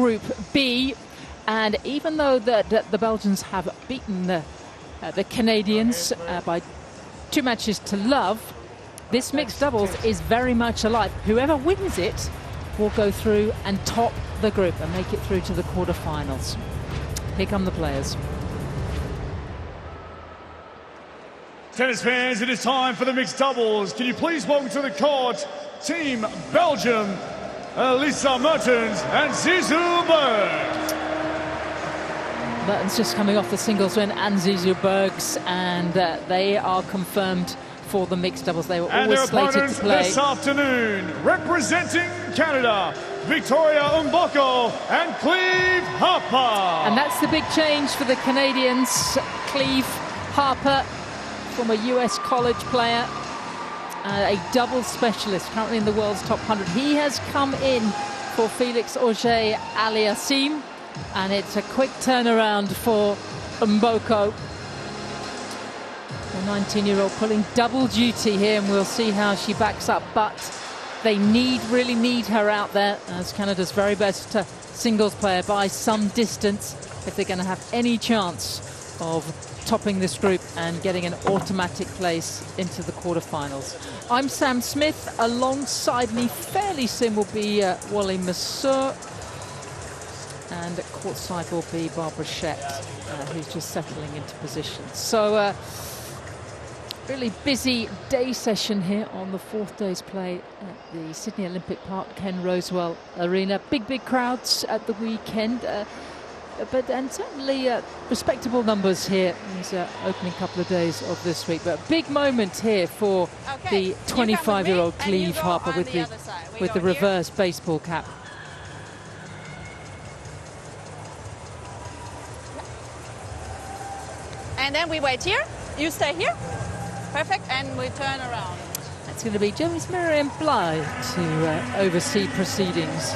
Group B. And even though the Belgians have beaten the Canadians by 2 matches to love, this mixed doubles is very much alive. Whoever wins it will go through and top the group and make it through to the quarterfinals. Here come the players. Tennis fans, it is time for the mixed doubles. Can you please welcome to the court Team Belgium, Harper and Mertens and Bergs. Mertens just coming off the singles win, and Bergs, and they are confirmed for the mixed doubles. They were always slated to play. This afternoon, representing Canada, Victoria Mboko and Cleve Harper. And that's the big change for the Canadians. Cleve Harper, from a US college player, a double specialist, currently in the world's top 100. He has come in for Felix Auger-Aliassime, and it's a quick turnaround for Mboko. The 19-year-old pulling double duty here, and we'll see how she backs up. But they really need her out there as Canada's very best singles player by some distance if they're going to have any chance of topping this group and getting an automatic place into the quarterfinals. I'm Sam Smith. Alongside me fairly soon will be Wally Masseur, and at courtside will be Barbara Schett, who's just settling into position. So really busy day session here on the 4th day's play at the Sydney Olympic Park, Ken Rosewell Arena. Big crowds at the weekend. And certainly respectable numbers here these opening couple of days of this week. But a big moment here for the 25-year-old Cleve Harper with the reverse baseball cap. And then we wait here. You stay here. Perfect. And we turn around. That's going to be James Miriam Bly to oversee proceedings.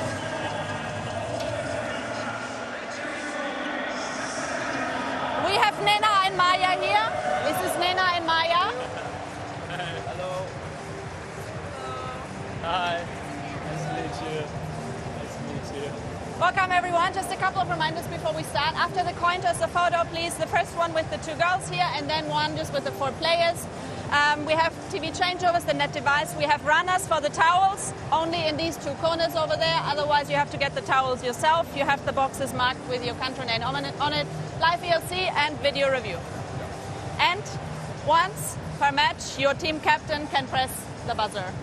Nena and Maya here. This is Nena and Maya. Hello. Hi. Nice to meet you. Nice to meet you. Welcome everyone. Just a couple of reminders before we start. After the coin toss, a photo please. The first one with the 2 girls here, and then one just with the 4 players. We have TV changeovers, the net device. We have runners for the towels, only in these 2 corners over there. Otherwise you have to get the towels yourself. You have the boxes marked with your country name on it. Live VLC and video review. And once per match, your team captain can press the buzzer.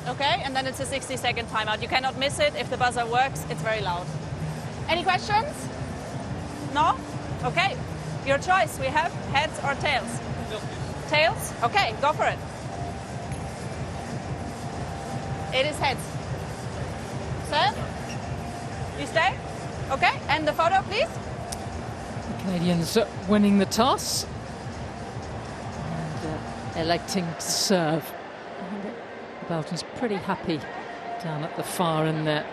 Okay, and then it's a 60-second timeout. You cannot miss it. If the buzzer works, it's very loud. Any questions? No? Okay, your choice. We have heads or tails. Tails? Okay, go for it. It is heads. Sir? You stay? Okay, and the photo, please. Canadians winning the toss and electing to serve. The Belgians pretty happy down at the far end there.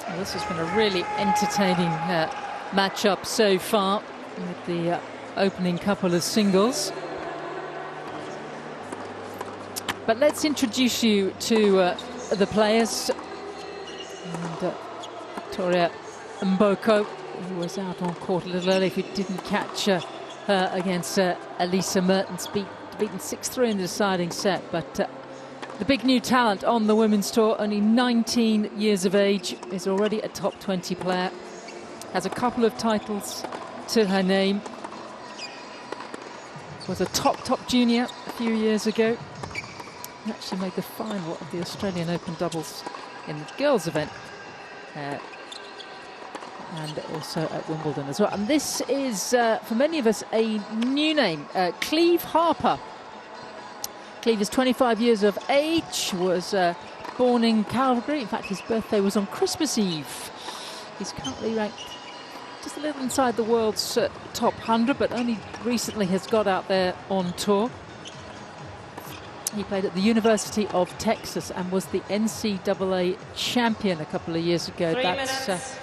Well, this has been a really entertaining match-up so far with the opening couple of singles. But let's introduce you to the players. And Victoria Mboko, who was out on court a little early, if you didn't catch her against Harper Mertens, beaten 6-3 in the deciding set. But the big new talent on the women's tour, only 19 years of age, is already a top 20 player, has a couple of titles to her name, was a top junior a few years ago. Actually made the final of the Australian Open doubles in the girls event, and also at Wimbledon as well. And this is, for many of us, a new name, Cleve Harper. Cleve is 25 years of age, was born in Calgary. In fact, his birthday was on Christmas Eve. He's currently ranked just a little inside the world's top 100, but only recently has got out there on tour. He played at the University of Texas and was the NCAA champion a couple of years ago. That's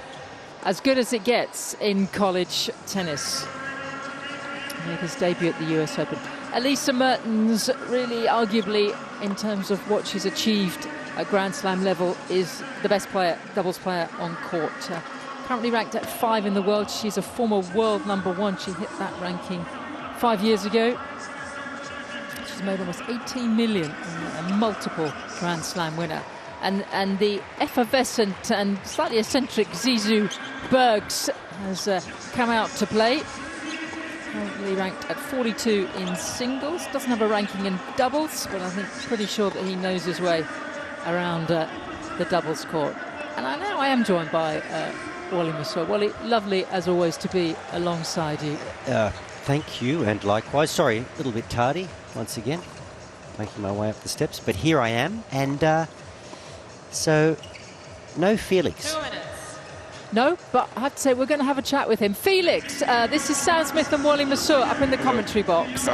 as good as it gets in college tennis. make his debut at the US Open. Elisa Mertens, really arguably, in terms of what she's achieved at Grand Slam level, is the best player, doubles player on court. Currently ranked at 5 in the world. She's a former world #1. She hit that ranking 5 years ago. She's made almost 18 million and a multiple Grand Slam winner. And the effervescent and slightly eccentric Zizou Bergs has come out to play. Currently ranked at 42 in singles. Doesn't have a ranking in doubles, but I think pretty sure that he knows his way around the doubles court. And I am joined by Wally Masur. Wally, lovely as always to be alongside you. Thank you, and likewise. Sorry, a little bit tardy once again, making my way up the steps, but here I am. And so, no Felix. 2 minutes. No, but I have to say we're going to have a chat with him. Felix, this is Sam Smith and Wally Masur up in the commentary box.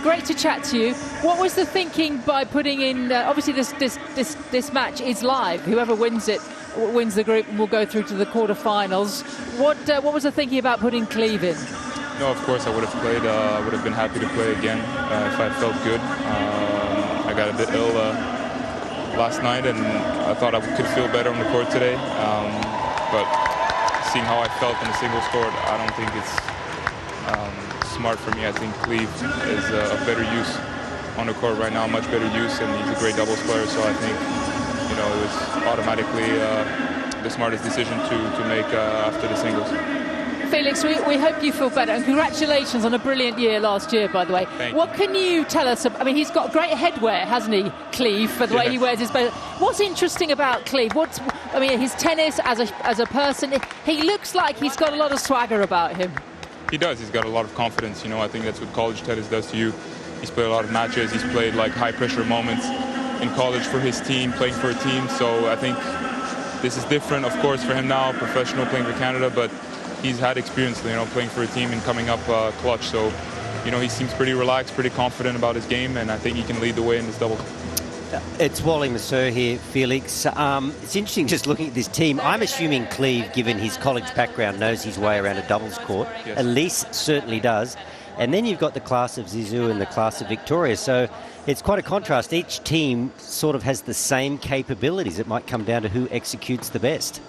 Great to chat to you. What was the thinking by putting in? Obviously, this match is live. Whoever wins it wins the group and will go through to the quarterfinals. What was the thinking about putting Cleve in? No, of course I would have played. I would have been happy to play again if I felt good. I got a bit ill last night, and I thought I could feel better on the court today. But seeing how I felt in the singles court, I don't think it's smart for me. I think Cleve is a better use on the court right now, much better use, and he's a great doubles player. So I think, you know, it was automatically the smartest decision to make after the singles. Felix, we hope you feel better, and congratulations on a brilliant year last year, by the way. Thank what you. can you tell us? I mean, he's got great headwear, hasn't he, Cleve, for the way he wears his bow. What's interesting about Cleve? I mean, his tennis as a person, he looks like he's got a lot of swagger about him. He does. He's got a lot of confidence. You know, I think that's what college tennis does to you. He's played a lot of matches. He's played like high-pressure moments in college for his team, playing for a team. So I think this is different, of course, for him now, professional playing for Canada, but he's had experience, you know, playing for a team and coming up clutch. So, you know, he seems pretty relaxed, pretty confident about his game, and I think he can lead the way in this double. It's Wally Masur here, Felix. It's interesting just looking at this team. I'm assuming Cleve, given his college background, knows his way around a doubles court. Yes. Elise certainly does. And then you've got the class of Zizou and the class of Victoria. So it's quite a contrast. Each team sort of has the same capabilities. It might come down to who executes the best.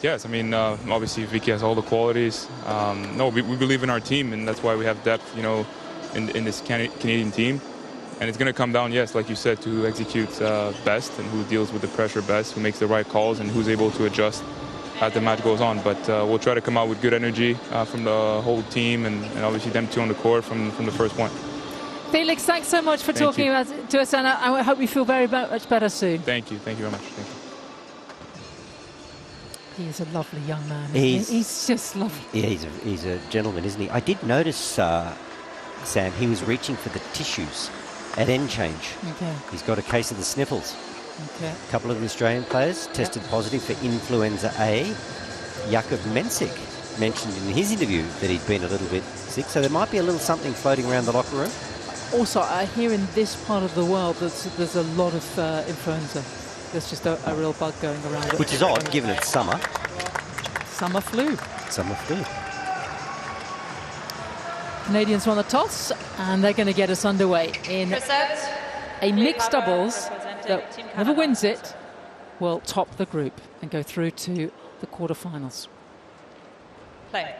Yes, I mean, obviously Vicky has all the qualities. No, we believe in our team, and that's why we have depth, you know, in this Canadian team. And it's going to come down, yes, like you said, to who executes best and who deals with the pressure best, who makes the right calls, and who's able to adjust as the match goes on. But we'll try to come out with good energy from the whole team, and obviously them two on the court from the first point. Felix, thanks so much for talking to us, and I hope you feel very much better soon. Thank you. Thank you very much. Thank you. He is a lovely young man. He's just lovely. Yeah, he's a gentleman, isn't he? I did notice, Sam, he was reaching for the tissues at end change. Okay. He's got a case of the sniffles. Okay. A couple of the Australian players tested positive for influenza A. Jakub Mensik mentioned in his interview that he'd been a little bit sick, so there might be a little something floating around the locker room. Also, I hear in this part of the world there's a lot of influenza. There's just a real bug going around. Which is odd, given it's summer. Summer flu. Summer flu. Canadians won the toss, and they're going to get us underway in a mixed doubles that whoever wins it will top the group and go through to the quarterfinals. Play.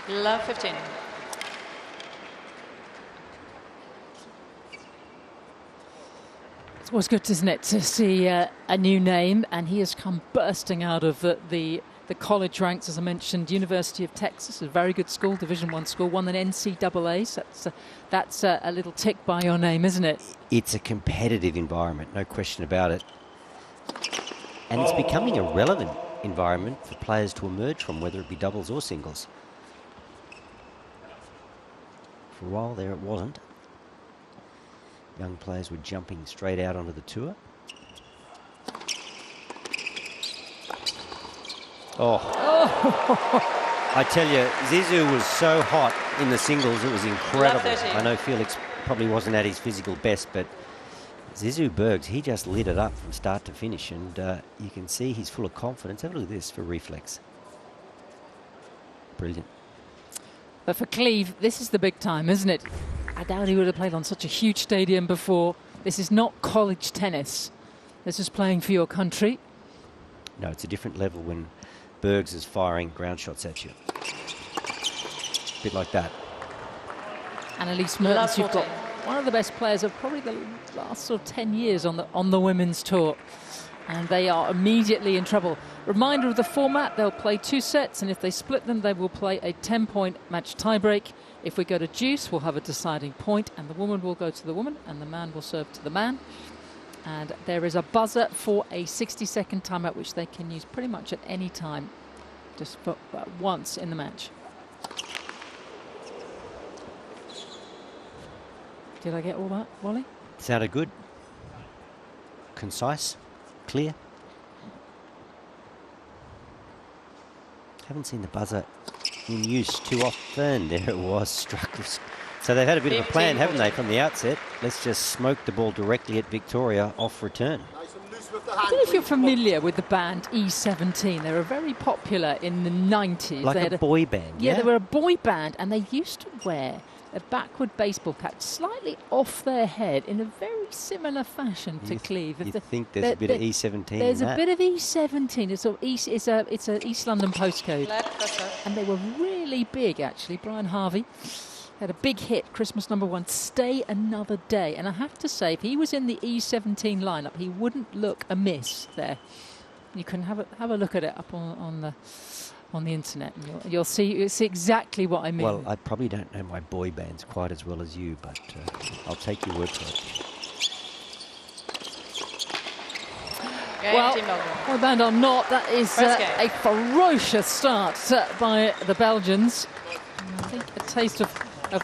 Love 15. It's always good, isn't it, to see a new name, and he has come bursting out of the college ranks, as I mentioned. University of Texas, a very good school, Division I school, won an NCAA, so that's a little tick by your name, isn't it? It's a competitive environment, no question about it. And it's becoming a relevant environment for players to emerge from, whether it be doubles or singles. For a while there it wasn't. young players were jumping straight out onto the tour. I tell you, Zizou was so hot in the singles, it was incredible. I know Felix probably wasn't at his physical best, but Zizou Bergs, he just lit it up from start to finish, and you can see he's full of confidence. Have a look at this for reflex. Brilliant. But for Cleve, this is the big time, isn't it? I doubt he would have played on such a huge stadium before. This is not college tennis. This is playing for your country. No, it's a different level when Bergs is firing ground shots at you. A bit like that. And Elise Mertens, you've got one of the best players of probably the last sort of 10 years on the women's tour. And they are immediately in trouble. Reminder of the format, they'll play 2 sets, and if they split them, they will play a 10-point match tiebreak. If we go to deuce, we'll have a deciding point, and the woman will go to the woman, and the man will serve to the man. And there is a buzzer for a 60-second timeout, which they can use pretty much at any time, just for once in the match. Did I get all that, Wally? Sounded good. Concise. Clear. Haven't seen the buzzer in use too often. There it was, struck. So they've had a bit of a plan, haven't they, from the outset? Let's just smoke the ball directly at Victoria off return. I don't know if you're familiar with the band E17. They were very popular in the 90s. Like a boy band, yeah? They were a boy band, and they used to wear a backward baseball cap slightly off their head in a very similar fashion to Cleve. You think there's a bit of E17 There's in a bit of E17. It's an East London postcode. And they were really big, actually. Brian Harvey had a big hit, Christmas #1, Stay Another Day. And I have to say, if he was in the E17 lineup, he wouldn't look amiss there. You can have a look at it up on the internet, and you'll see exactly what I mean. Well, I probably don't know my boy bands quite as well as you, but I'll take your word for it. Well, boy band or not, that is a ferocious start by the Belgians. I think a taste of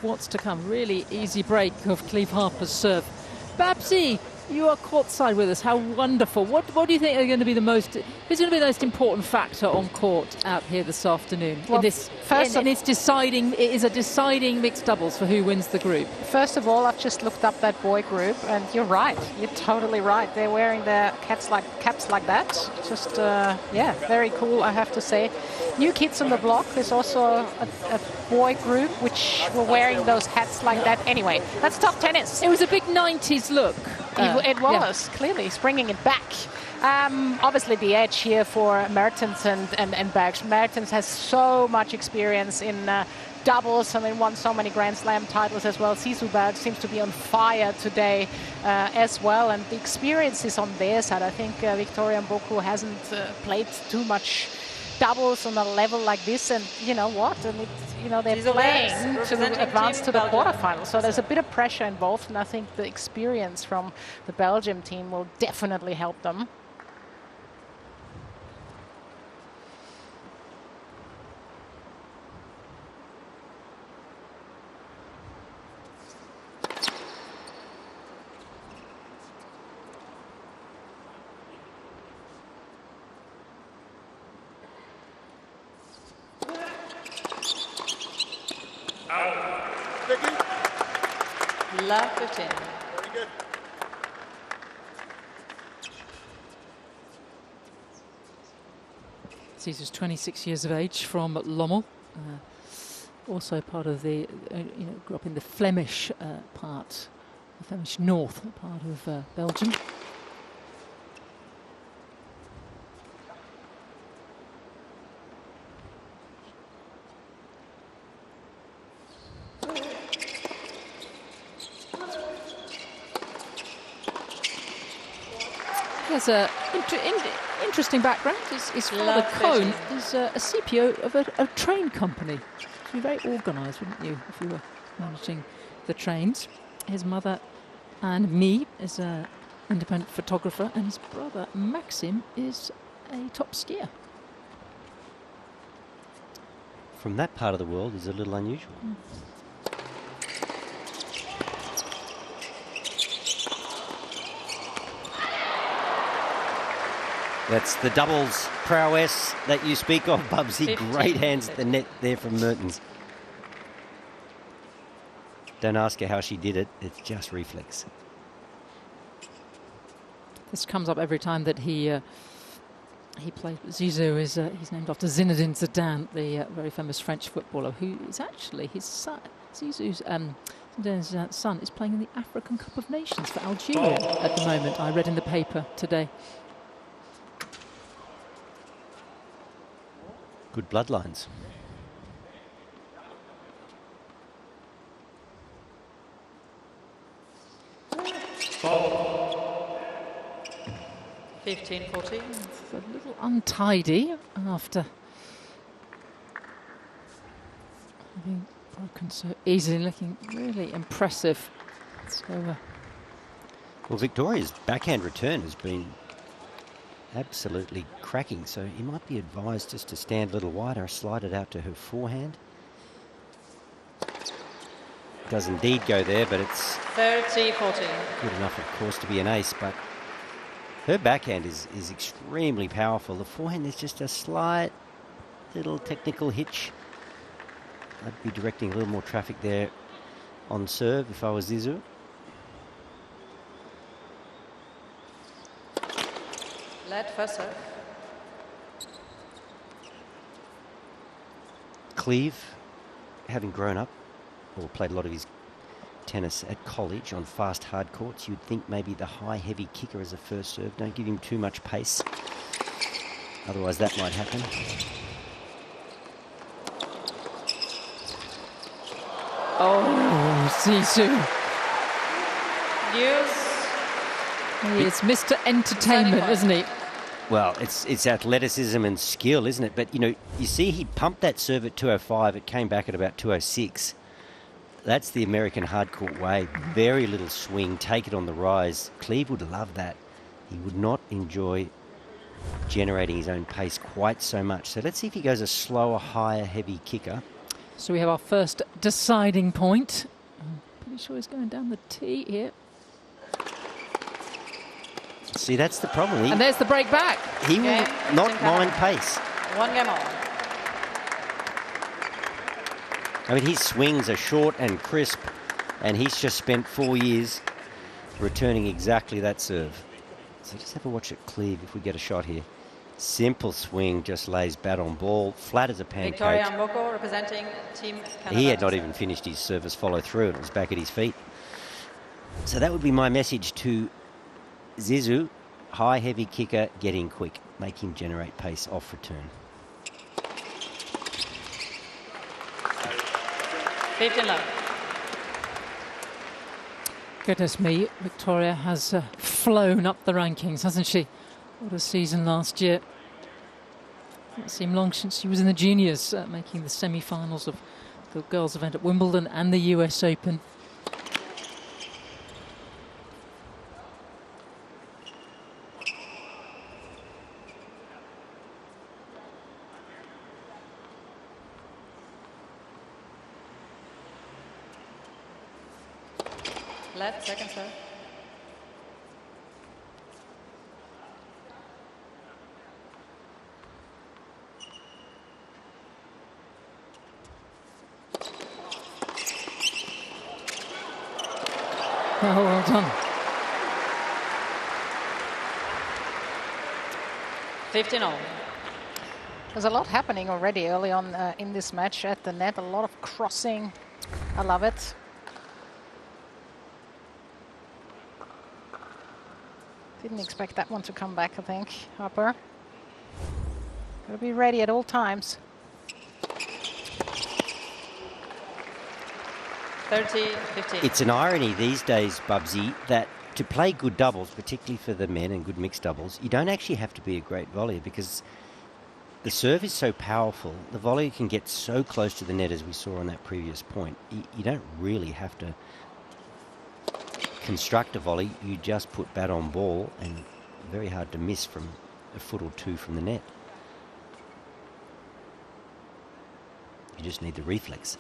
what's to come. Really easy break of Cleve Harper's serve. Babsy, you are courtside with us. How wonderful. What do you think are going to be who's going to be the most important factor on court out here this afternoon? Well, it is a deciding mixed doubles for who wins the group. First of all, I've just looked up that boy group, and you're right. You're totally right. They're wearing their caps like that. Just, very cool, I have to say. New Kids on the Block. There's also a boy group which were wearing those hats like that. Anyway, let's talk tennis. It was a big 90s look. It was, clearly. It's bringing it back. Obviously, the edge here for Mertens and Bergs. Mertens has so much experience in doubles. I mean, won so many Grand Slam titles as well. Zizou Bergs seems to be on fire today as well. And the experience is on their side. I think Victoria Mboko hasn't played too much doubles on a level like this. And you know what? They're playing to advance to the quarterfinals. So there's a bit of pressure involved, and I think the experience from the Belgium team will definitely help them. Love 15. Very good. Zizou's 26 years of age from Lommel. Also part of the, grew up in the Flemish part, the Flemish north part of Belgium. He has an interesting background. His father, Cone, is a CPO of a train company. You'd be very organised, wouldn't you, if you were managing the trains? His mother, and me, is an independent photographer, and his brother, Maxim, is a top skier. From that part of the world is a little unusual. That's the doubles prowess that you speak of, Bubsy. Great hands at the net there from Mertens. Don't ask her how she did it. It's just reflex. This comes up every time that he plays. Zizou is he's named after Zinedine Zidane, the very famous French footballer, who is actually his son. Zizou's Zidane's son is playing in the African Cup of Nations for Algeria at the moment. I read in the paper today. Good bloodlines. Oh. 15-14. It's a little untidy after having broken so easily, looking really impressive. So, well, Victoria's backhand return has been absolutely cracking, so he might be advised just to stand a little wider, slide it out to her forehand. Does indeed go there, but it's 30-14. good enough, of course, to be an ace, but her backhand is extremely powerful. The forehand is just a slight little technical hitch. I'd be directing a little more traffic there on serve if I was Zizou. Let first serve. Cleve, having grown up or played a lot of his tennis at college on fast hard courts, you'd think maybe the high heavy kicker as a first serve. Don't give him too much pace, otherwise that might happen. oh, Zizou. Use. He is Mr. Entertainment, isn't he? Well, it's athleticism and skill, isn't it? But, you know, you see he pumped that serve at 205. It came back at about 206. That's the American hardcourt way. Very little swing. Take it on the rise. Cleve would love that. He would not enjoy generating his own pace quite so much. So let's see if he goes a slower, higher, heavy kicker. So we have our first deciding point. I'm pretty sure he's going down the tee here. See, that's the problem. And there's the break back. He will not mind pace. 1 game on. I mean, his swings are short and crisp, and he's just spent 4 years returning exactly that serve. So just have a watch at Cleve if we get a shot here. Simple swing, just lays bat on ball, flat as a pancake. Victoria Mboko representing Team Canada. He had not even finished his service follow through. It was back at his feet. So that would be my message to Zizou. High, heavy kicker, get in quick. Make him generate pace off return. 15 love. Goodness me, Victoria has flown up the rankings, hasn't she? What a season last year. It seemed long since she was in the juniors, making the semi-finals of the girls' event at Wimbledon and the US Open. Let second serve. Oh, well done. 15 all. There's a lot happening already early on in this match at the net. A lot of crossing. I love it. Didn't expect that one to come back, I think. Harper. Gotta be ready at all times. 30-15. It's an irony these days, Bubsy, that to play good doubles, particularly for the men and good mixed doubles, you don't actually have to be a great volleyer because the serve is so powerful. The volley can get so close to the net, as we saw on that previous point. You don't really have to construct a volley. You just put bat on ball, and very hard to miss from a foot or two from the net. You just need the reflex.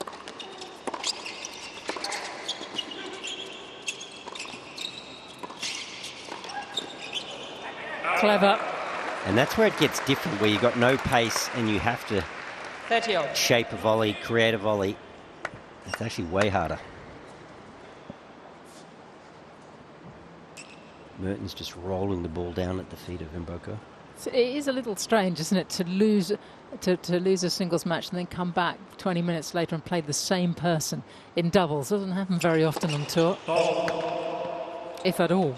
Clever. And that's where it gets different, where you've got no pace and you have to 30 all. shape a volley, create a volley. It's actually way harder. Mertens just rolling the ball down at the feet of Mboko. So it is a little strange, isn't it, to lose a singles match and then come back 20 minutes later and play the same person in doubles. Doesn't happen very often on tour, if at all.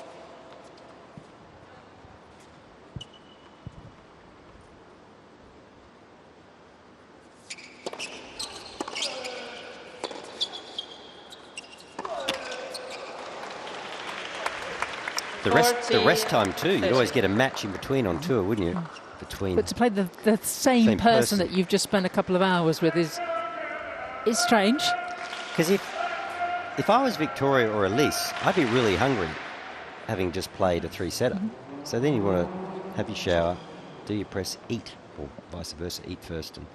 The rest time too. You'd always get a match in between on tour, wouldn't you? But to play the same person that you've just spent a couple of hours with is strange. Because if I was Victoria or Elise, I'd be really hungry, having just played a 3-setter. So then you want to have your shower, do your press, eat, or vice versa, eat first. And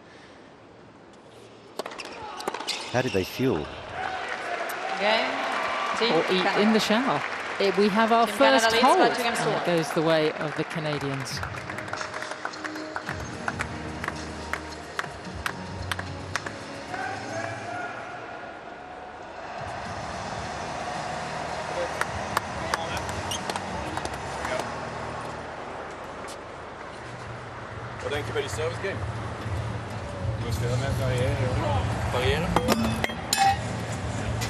how did they fuel? Game. Team Or eat Canada. in the shower. We have our Team first Canada hold. leads by 2 games to And one. it goes the way of the Canadians. Wat denk je bij die service game? Je moest veel meer variëren.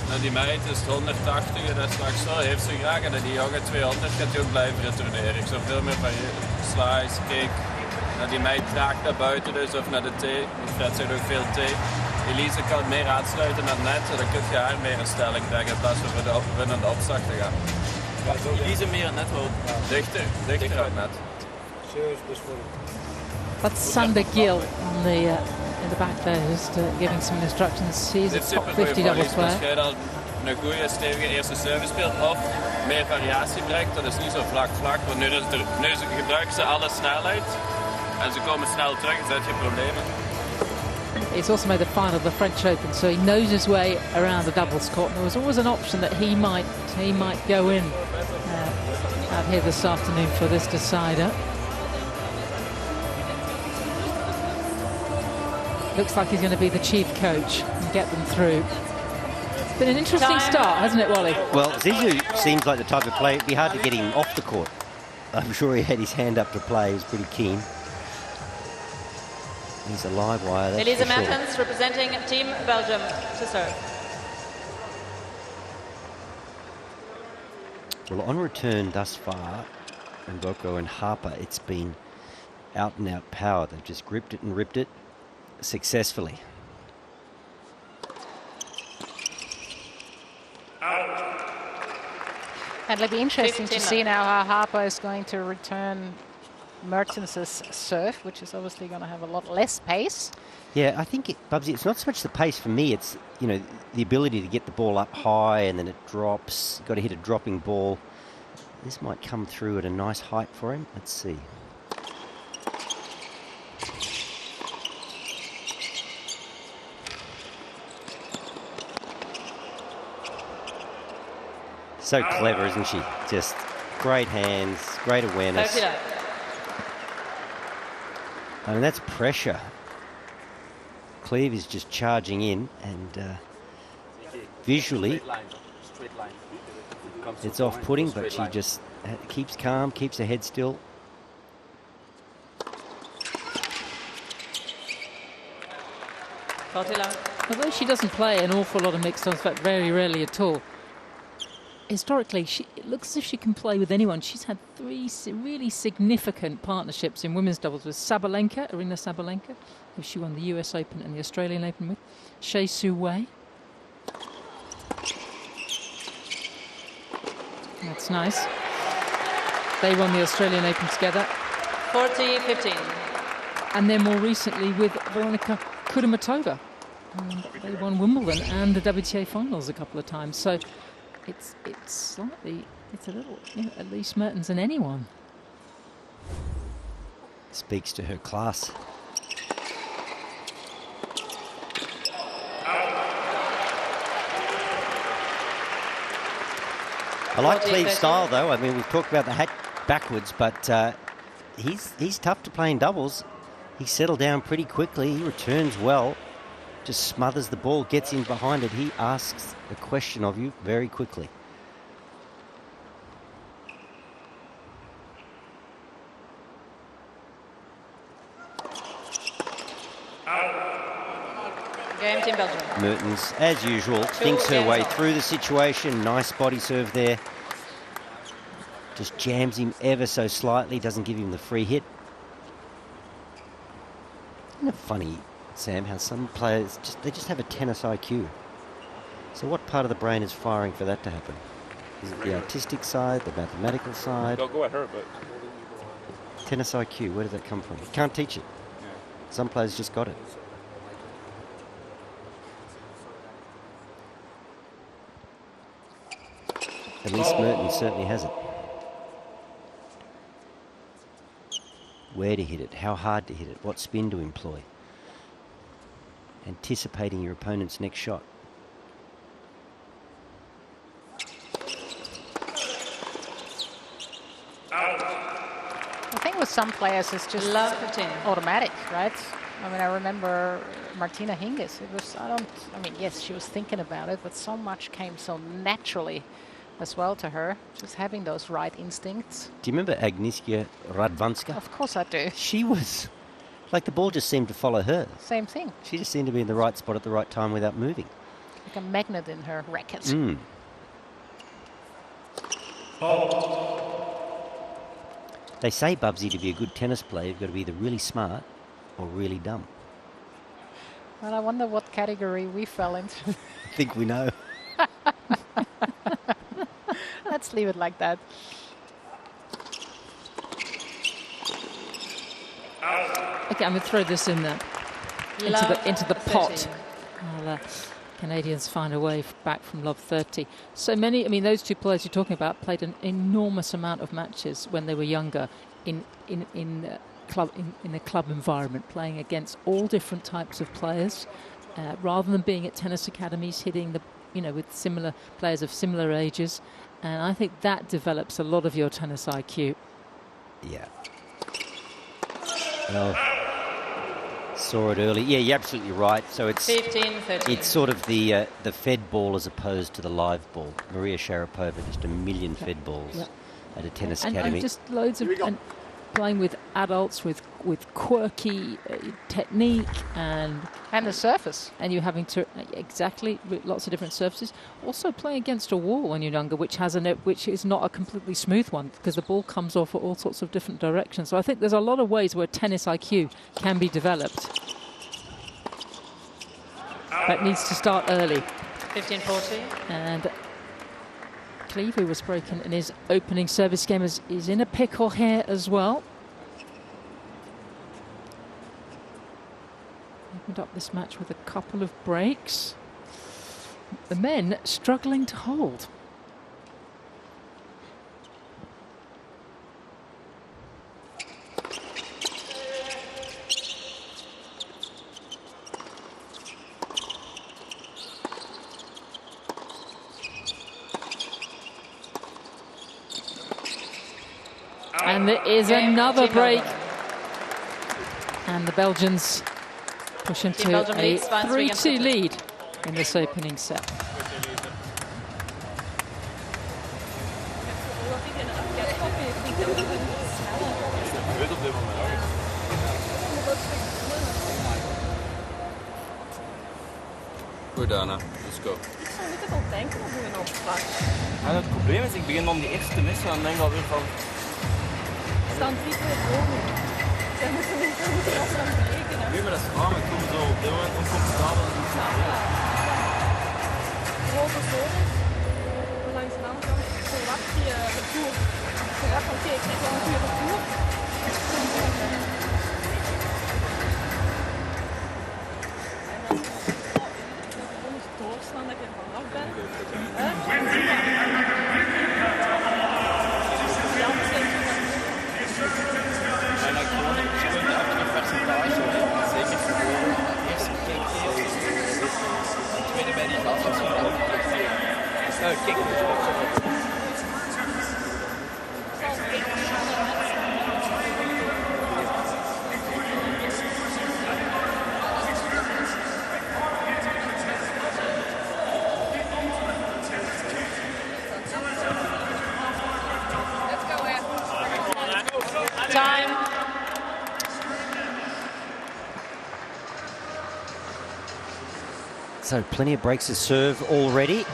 Nou, die meid is het 180 en dat straks zo heeft ze graag. En die jongen 200 gaat hij ook blijven retourneren. Ik zou veel meer variëren. Slice, kick. Nou, die meid traagt naar buiten dus of naar de thee. Fred zegt ook veel thee. Elise kan meer aansluiten naar het net. Dan kun je haar meer in stelling brengen in plaats van naar de opslag te gaan. Elise meer het net hoor. Dichter uit net. That's Sander Gill on the in the back there, just giving some instructions. He's a top 50 doubles player. Als jij dan een goede, stevige eerste service speelt of meer variatie brengt, dat is niet zo vlak. Want nu gebruiken ze alle snelheid en ze komen snel terug en zet je problemen. He's also made the final of the French Open, so he knows his way around the doubles court. There was always an option that he might go in out here this afternoon for this decider. Looks like he's going to be the chief coach and get them through. It's been an interesting start, hasn't it, Wally? Well, Zizou seems like the type of player. It'd be hard to get him off the court. I'm sure he had his hand up to play. He was pretty keen. He's a live wire. That's Elise for sure. Mertens representing Team Belgium to serve. Well, on return thus far, Mboko and Harper, it's been out and out power. They've just gripped it and ripped it successfully. And it'll be interesting to 15 see now how Harper is going to return Mertens' serve, which is obviously going to have a lot less pace. Yeah, I think, Bubsy, it's not so much the pace for me. It's, you know, the ability to get the ball up high and then it drops. Got to hit a dropping ball. This might come through at a nice height for him. Let's see. So clever, isn't she? Just great hands, great awareness. 30 love. I mean, that's pressure. Cleve is just charging in, and visually it's off-putting, but she just keeps calm, keeps her head still. Although she doesn't play an awful lot of mixed doubles, in fact, very rarely at all, historically, it looks as if she can play with anyone. She's had 3 really significant partnerships in women's doubles with Sabalenka, Arina Sabalenka, who she won the US Open and the Australian Open with, Shea Su Wei. That's nice. They won the Australian Open together. 40-15. And then more recently with Veronika Kudermetova. They won Wimbledon and the WTA finals a couple of times. So it's a little, you know, Elise Mertens than anyone. Speaks to her class. I like Cleve's style, though. I mean, we've talked about the hat backwards, but he's tough to play in doubles. He settled down pretty quickly. He returns well. Just smothers the ball, gets in behind it. He asks a question of you very quickly. Game, Team Belgium. Mertens, as usual, thinks her way through the situation. Nice body serve there. Just jams him ever so slightly, doesn't give him the free hit. Isn't it funny, Sam, how some players, they just have a tennis IQ. So what part of the brain is firing for that to happen? Is it the artistic side, the mathematical side? Don't go at her, but... Tennis IQ, where does that come from? You can't teach it. Yeah. Some players just got it. At least Mertens certainly has it. Where to hit it, how hard to hit it, what spin to employ. Anticipating your opponent's next shot. I think with some players it's just Love 15. automatic, right? I mean, I remember Martina Hingis. Yes, she was thinking about it, but so much came so naturally as well to her, just having those right instincts. Do you remember Agnieszka Radwanska? Of course I do. She was, like the ball just seemed to follow her. Same thing. She just seemed to be in the right spot at the right time without moving. Like a magnet in her racket. Mm. They say, Bubsy, to be a good tennis player, you've got to be either really smart or really dumb. Well, I wonder what category we fell into. I think we know. Let's leave it like that. Okay, I'm going to throw this in there into the pot. While, Canadians find a way back from love 30. So many, I mean, those two players you're talking about played an enormous amount of matches when they were younger in the club environment, playing against all different types of players, rather than being at tennis academies, hitting with similar players of similar ages. And I think that develops a lot of your tennis IQ. Yeah. Well, saw it early. Yeah, you're absolutely right. So it's 15-13. It's sort of the fed ball as opposed to the live ball. Maria Sharapova, just a million fed balls at a tennis academy. And just loads of playing with adults with quirky technique and the surface. And you're having to lots of different surfaces. Also playing against a wall when you're younger, which is not a completely smooth one because the ball comes off at all sorts of different directions. So I think there's a lot of ways where tennis IQ can be developed. That needs to start early. 15-40. And Cleve, who was broken in his opening service game, is in a pickle here as well. Opened up this match with a couple of breaks. The men struggling to hold. And there is another break. And the Belgians push into a 3-2 lead in this opening set. Goed Dana, let's go. Ik zou niet te veel denken op hun opslag. Ja, het probleem is, ik begin om die eerste te missen en dan denk ik alweer van... Er staan 3-2 boven. Zij moeten niet als ze aan berekenen. Nee, maar dat is waar, maar ik kom zo op dit moment oncomfortabel. Grote zones. Langs de andere kant verwacht je het toer. Verwacht van, oké, ik krijg wel een goede toer. Doorslaan dat ik er vanaf ben. En ik gewoon een percentage, zeker voor de eerste keer. De tweede bij die klas was gewoon kijk. So plenty of breaks to serve already.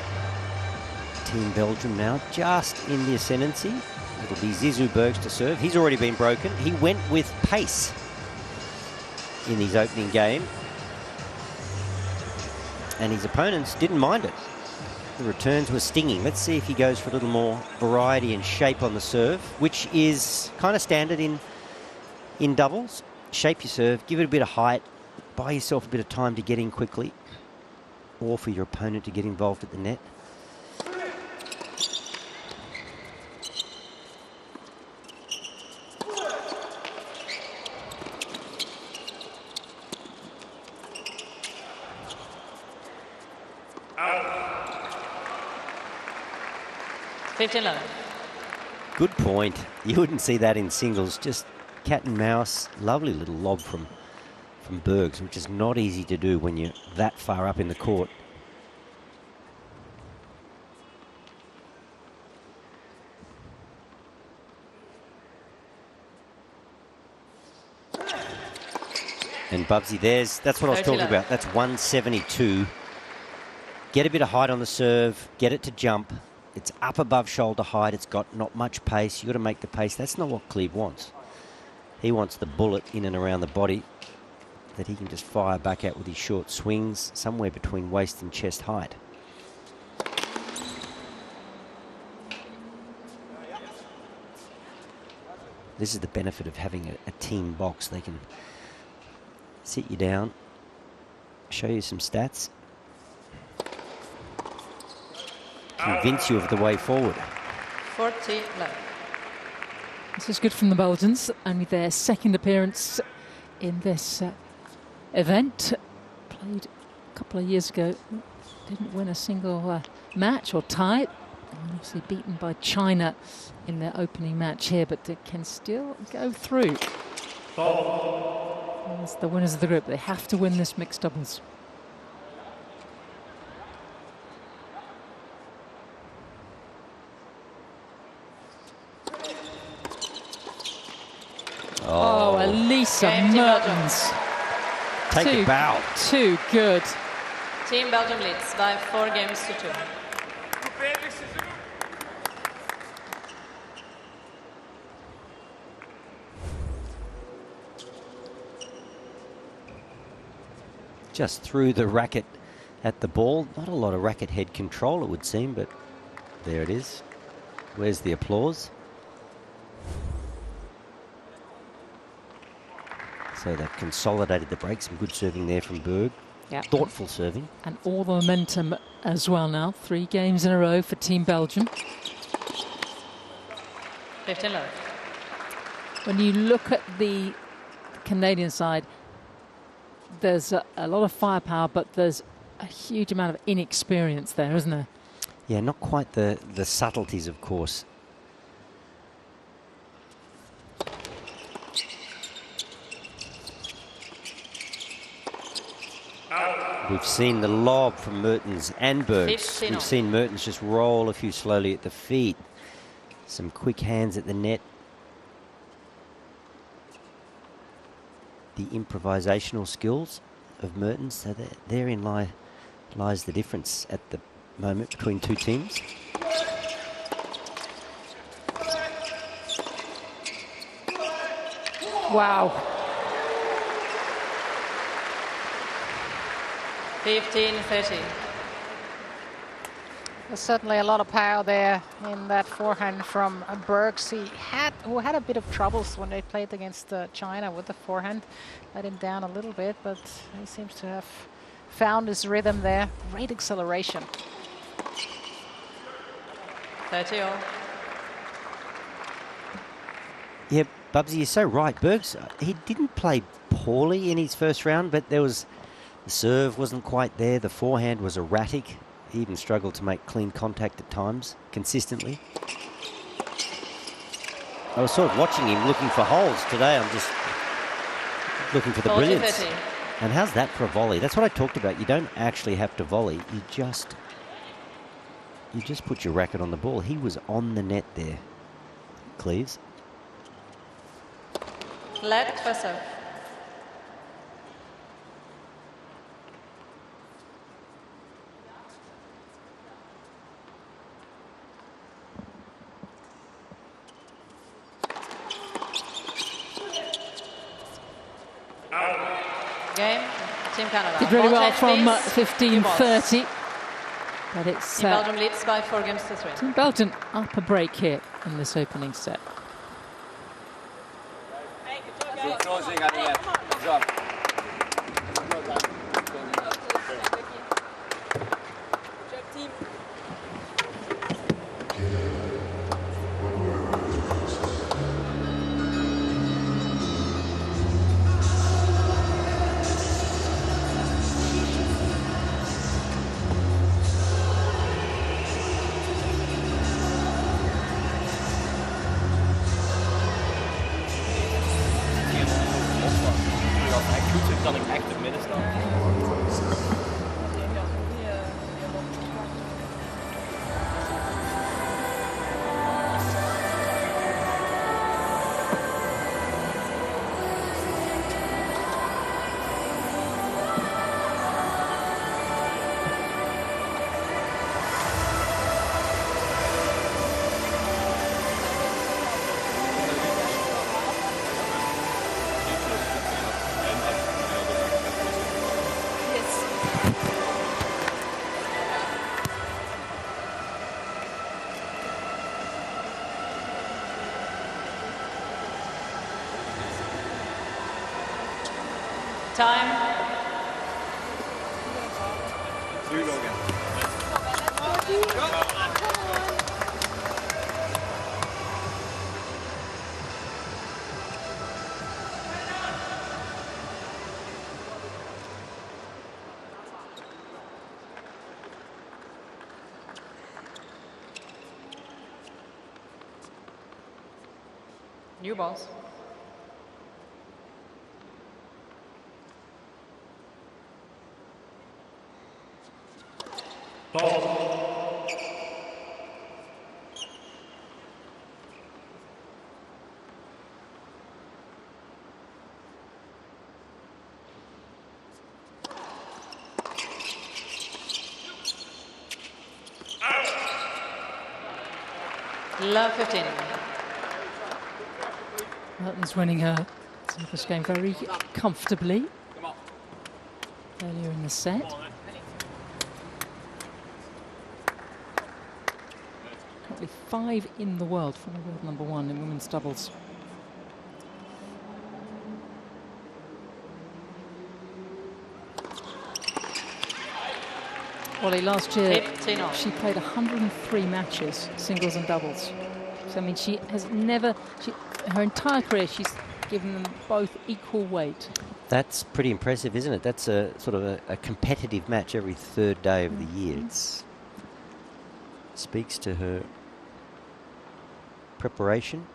Team Belgium now just in the ascendancy. It'll be Zizou Bergs to serve. He's already been broken. He went with pace in his opening game. And his opponents didn't mind it. The returns were stinging. Let's see if he goes for a little more variety and shape on the serve, which is kind of standard in doubles. Shape your serve, give it a bit of height, buy yourself a bit of time to get in quickly, or for your opponent to get involved at the net. Good point. You wouldn't see that in singles. Just cat and mouse. Lovely little lob from Bergs, which is not easy to do when you're that far up in the court. And Bubsy, that's what I was talking about. That's 172. Get a bit of height on the serve. Get it to jump. It's up above shoulder height. It's got not much pace. You've got to make the pace. That's not what Cleve wants. He wants the bullet in and around the body that he can just fire back at with his short swings, somewhere between waist and chest height. This is the benefit of having a team box. They can sit you down, show you some stats, convince you of the way forward. 40 love. This is good from the Belgians. Only their second appearance in this event. Played a couple of years ago. Didn't win a single match or tie. Obviously beaten by China in their opening match here, but they can still go through. As the winners of the group, they have to win this mixed doubles. Oh, Elisa Mertens. Take a bow. Too good. Team Belgium leads by 4 games to 2. Just threw the racket at the ball. Not a lot of racket head control, it would seem, but there it is. Where's the applause? So they've consolidated the break. Some good serving there from Berg. Yep. Thoughtful serving. And all the momentum as well now. 3 games in a row for Team Belgium. 15 love. When you look at the Canadian side, there's a lot of firepower, but there's a huge amount of inexperience there, isn't there? Yeah, not quite the subtleties, of course. We've seen the lob from Mertens and Bergs. We've seen Mertens just roll a few slowly at the feet. Some quick hands at the net. The improvisational skills of Mertens, so therein lies the difference at the moment between two teams. Wow. 15-30. There's certainly a lot of power there in that forehand from Bergs. Who had a bit of troubles when they played against China with the forehand. Let him down a little bit, but he seems to have found his rhythm there. Great acceleration. 30-all. Yeah, Bubsy, you're so right. Bergs, he didn't play poorly in his first round, but the serve wasn't quite there. The forehand was erratic. He even struggled to make clean contact at times, consistently. I was sort of watching him looking for holes. Today I'm just looking for the brilliance. 40-30. And how's that for a volley? That's what I talked about. You don't actually have to volley. You just put your racket on the ball. He was on the net there, Cleves. Let Vassar. Game, Team Canada. Did really Ball well change, from please. New balls. 15-30. But it's Team Belgium leads by 4 games to 3. Team Belgium up a break here in this opening set. Kan ik echt op midden staan? Time. New balls. Ball. Love 15. Mertens winning her service game very comfortably earlier in the set. Currently 5 in the world for the world number 1 in women's doubles. Ollie, last year she played 103 matches, singles and doubles. So I mean, she has never, her entire career, she's given them both equal weight. That's pretty impressive, isn't it? That's a sort of a competitive match every third day of the year. It speaks to her preparation,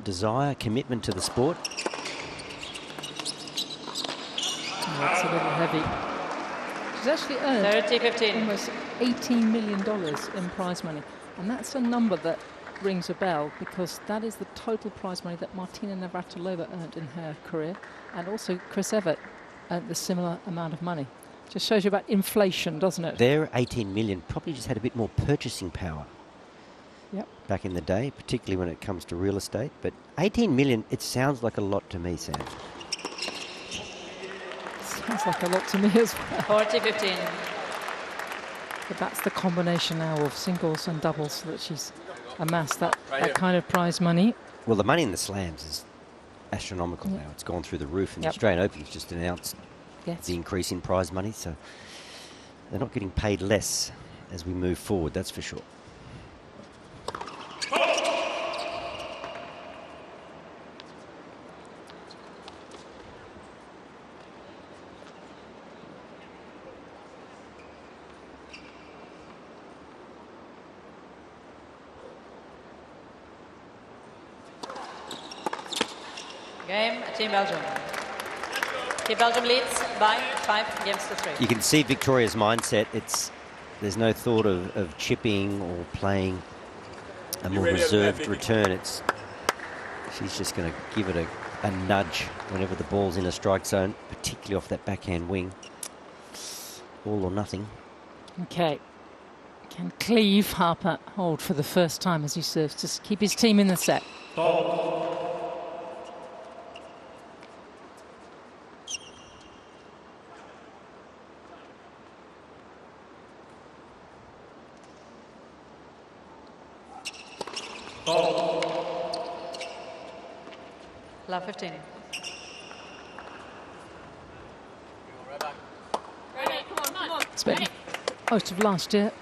desire, commitment to the sport. Oh, that's a little heavy. She's actually earned almost $18 million in prize money. And that's a number that rings a bell, because that is the total prize money that Martina Navratilova earned in her career. And also Chris Evert earned the similar amount of money. Just shows you about inflation, doesn't it? Their 18 million probably just had a bit more purchasing power. Yep. Back in the day, particularly when it comes to real estate. But 18 million, it sounds like a lot to me, Sam. Sounds like a lot to me as well. 40-15. But that's the combination now of singles and doubles that she's amassed that kind of prize money. Well, the money in the slams is astronomical now. It's gone through the roof, and the Australian Open's just announced the increase in prize money, so they're not getting paid less as we move forward, that's for sure. Game, Team Belgium. Team Belgium leads by 5 games to 3. You can see Victoria's mindset. There's no thought of chipping or playing a more reserved return. She's just going to give it a nudge whenever the ball's in a strike zone, particularly off that backhand wing. All or nothing. Okay. Can Cleve Harper hold for the first time as he serves to keep his team in the set? Love 15. Spent most of last year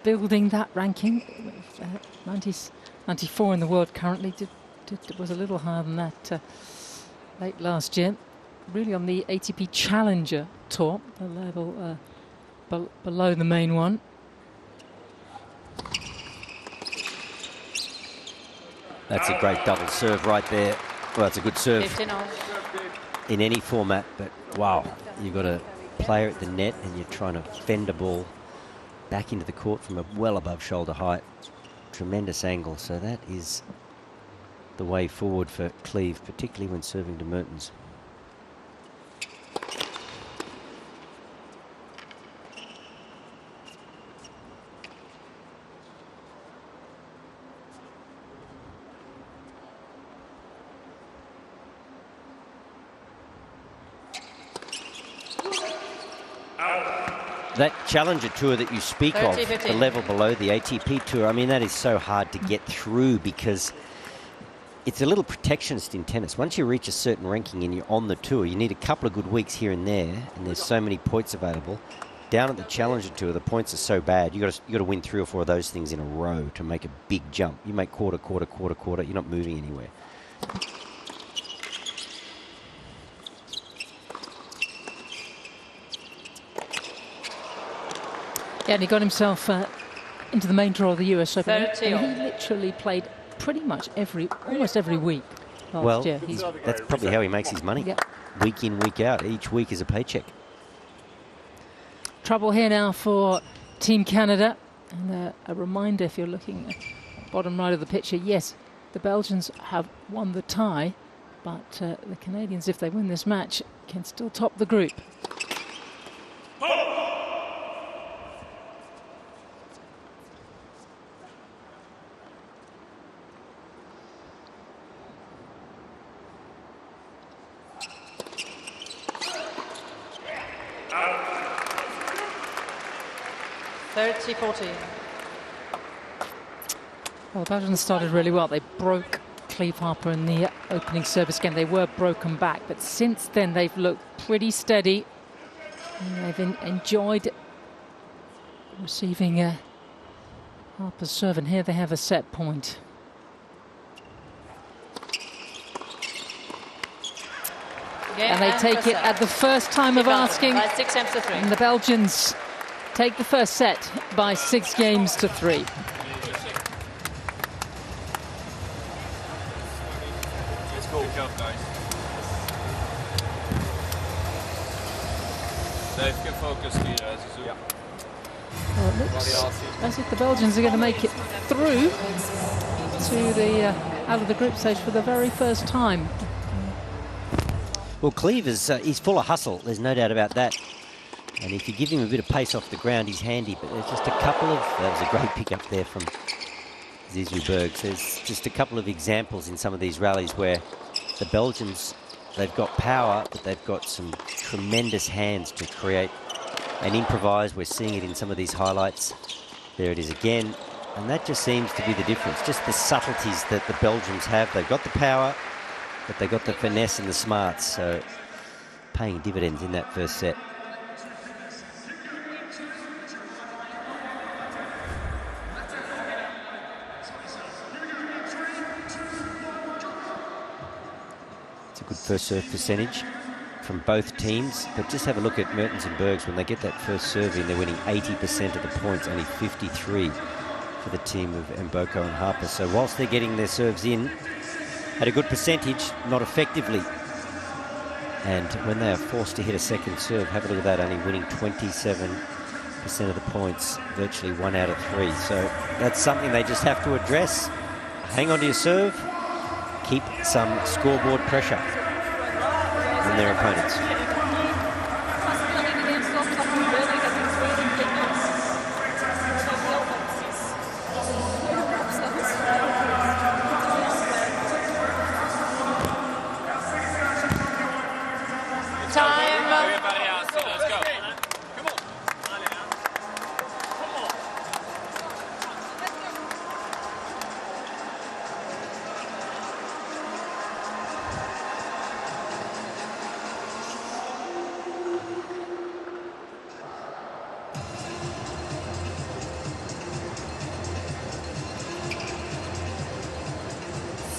building that ranking. 94 in the world currently. Was a little higher than that late last year. Really on the ATP Challenger Tour, the level below the main one. That's a great double serve right there. Well, it's a good serve 15 in any format, but wow, you've got a player at the net and you're trying to fend a ball back into the court from a well above shoulder height. Tremendous angle, so that is the way forward for Cleve, particularly when serving to Mertens. That Challenger Tour that you speak 30, of, 15. the level below the ATP Tour, I mean, that is so hard to get through because it's a little protectionist in tennis. Once you reach a certain ranking and you're on the tour, you need a couple of good weeks here and there, and there's so many points available. Down at the Challenger Tour, the points are so bad, you got to win 3 or 4 of those things in a row to make a big jump. You make quarter, quarter, quarter, quarter, you're not moving anywhere. Yeah, and he got himself into the main draw of the US Open. 30. And he literally played pretty much almost every week last year. That's probably how he makes his money. Yep. Week in, week out. Each week is a paycheck. Trouble here now for Team Canada. And a reminder, if you're looking at bottom right of the picture, yes, the Belgians have won the tie, but the Canadians, if they win this match, can still top the group. Well, the Belgians started really well. They broke Cleve Harper in the opening service game. They were broken back, but since then they've looked pretty steady. And they've enjoyed receiving Harper's serve, and here they have a set point. And they take it at the first time of asking. By 6 games to 3. And the Belgians take the first set by 6 games to 3. Good job, guys. Dave can focus here as you Well, it looks as if the Belgians are going to make it through to the out of the group stage for the very first time. Well, Cleve is he's full of hustle. There's no doubt about that. And if you give him a bit of pace off the ground, he's handy. But there's just a couple of... That was a great pick up there from Zizou Bergs. There's just a couple of examples in some of these rallies where the Belgians, they've got power, but they've got some tremendous hands to create and improvise. We're seeing it in some of these highlights. There it is again. And that just seems to be the difference. Just the subtleties that the Belgians have. They've got the power, but they've got the finesse and the smarts. So paying dividends in that first set. Good first serve percentage from both teams, but just have a look at Mertens and Bergs. When they get that first serve in, they're winning 80% of the points, only 53 for the team of Mboko and Harper. So whilst they're getting their serves in at a good percentage, not effectively. And when they are forced to hit a second serve, have a look at that, only winning 27% of the points, virtually 1 out of 3. So that's something they just have to address. Hang on to your serve, keep some scoreboard pressure on their opponents.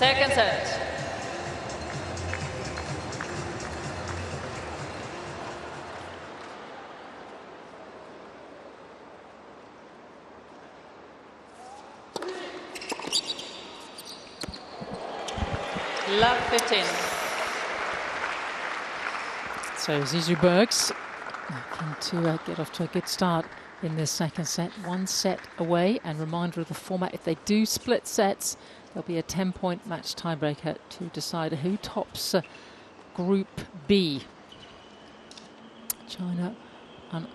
Second set. Love 15. So Zizou Bergs looking to get off to a good start in this second set. 1 set away, and reminder of the format: if they do split sets, there'll be a 10-point match tiebreaker to decide who tops Group B. China are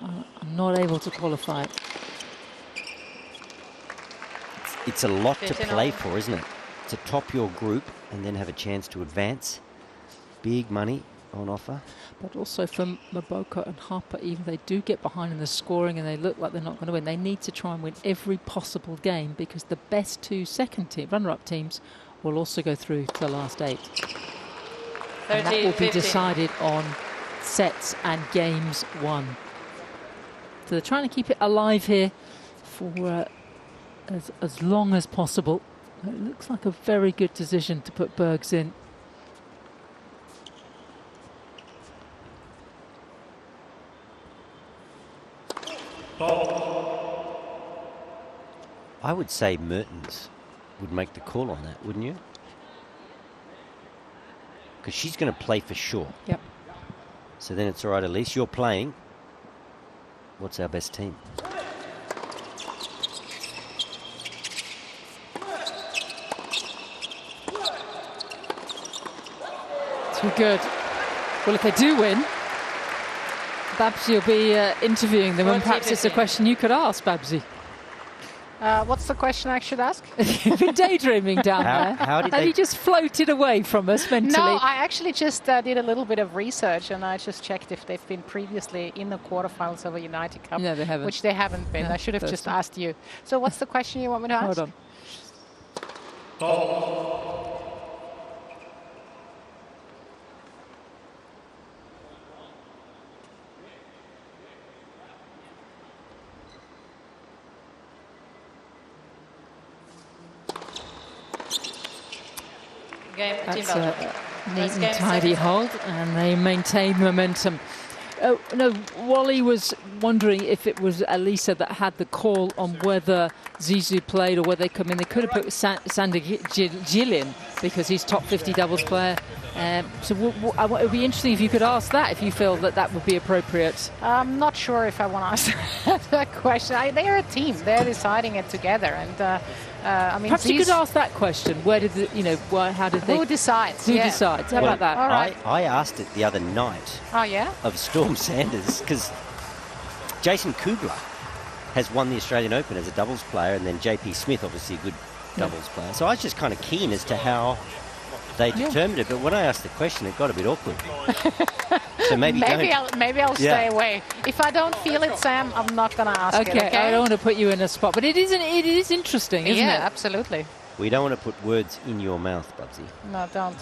not able to qualify. It's a lot to play for, isn't it? To top your group and then have a chance to advance. Big money on offer. But also for Mboko and Harper, even if they do get behind in the scoring and they look like they're not going to win, they need to try and win every possible game, because the best 2 second team, runner-up teams, will also go through to the last 8. 30, and that will be 15. decided on sets and games won. So they're trying to keep it alive here for as long as possible. It looks like a very good decision to put Bergs in. I would say Mertens would make the call on that, wouldn't you? Because she's going to play for sure. Yep. So then it's all right, Elise, you're playing. What's our best team? Too good. Well, if they do win, Babsy will be interviewing them, and perhaps it's a question you could ask, Babsy. What's the question I should ask? You've been daydreaming down there. How did Have they... you just floated away from us mentally? No, I actually just did a little bit of research, and I just checked if they've been previously in the quarterfinals of a United Cup. No, they haven't. Which they haven't been. No, I should have just asked you. So what's the question you want me to ask? Hold on. Game, That's Team a Belgium. neat and Game tidy 7. hold, and they maintain momentum. Oh, no, Wally was wondering if it was Elisa that had the call on whether Zizou played or whether they come in. They could have put Sander Gil in because he's top 50 doubles player. So it would be interesting if you could ask that, if you feel that that would be appropriate. I'm not sure if I want to ask that question. They're a team. They're deciding it together, and I mean, perhaps you could ask that question. Where did how did they? Who decides? Who decides? How about that? All right. I asked it the other night. Oh yeah. Of Storm Sanders, because Jason Kubler has won the Australian Open as a doubles player, and then JP Smith, obviously a good doubles player. So I was just kind of keen as to how they determined it, but when I asked the question, it got a bit awkward. So maybe I'll stay away. If I don't feel it, Sam, I'm not going to ask it. Okay, I don't want to put you in a spot, but it is interesting, isn't it? Yeah, absolutely. We don't want to put words in your mouth, Bubsy. No, don't.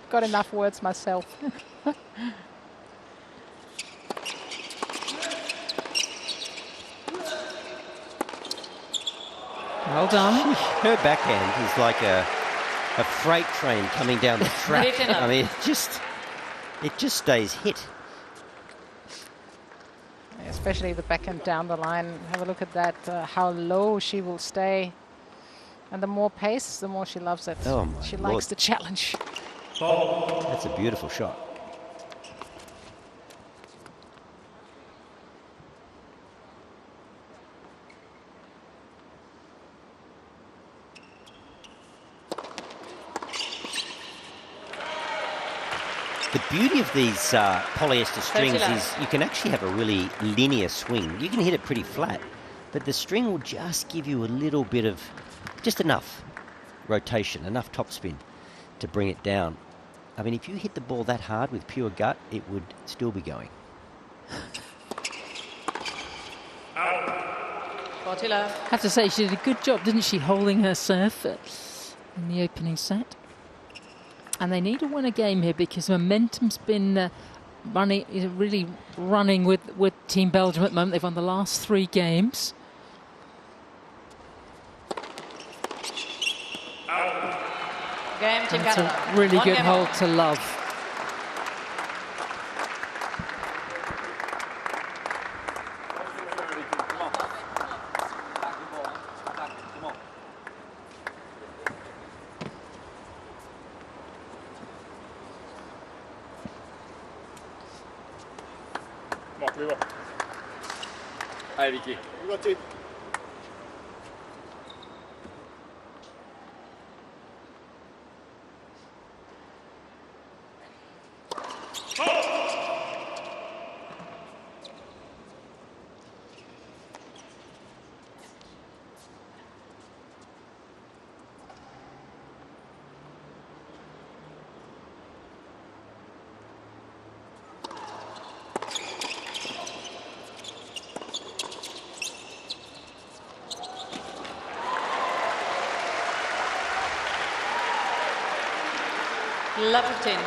Got enough words myself. Well done. Her backhand is like a freight train coming down the track. I mean, it just stays hit. Especially the backhand down the line. Have a look at that, how low she will stay. And the more pace, the more she loves it. Oh my she Lord. likes the challenge. That's a beautiful shot. The beauty of these polyester strings is you can actually have a really linear swing. You can hit it pretty flat, but the string will just give you a little bit of, just enough rotation, enough topspin to bring it down. I mean, if you hit the ball that hard with pure gut, it would still be going. I have to say, she did a good job, didn't she, holding her serve in the opening set. And they need to win a game here because momentum's been really running with Team Belgium at the moment. They've won the last 3 games. Game, Team That's Canada. a really One good game hole on. to love. Allez, Vicky. You got it. Love 15.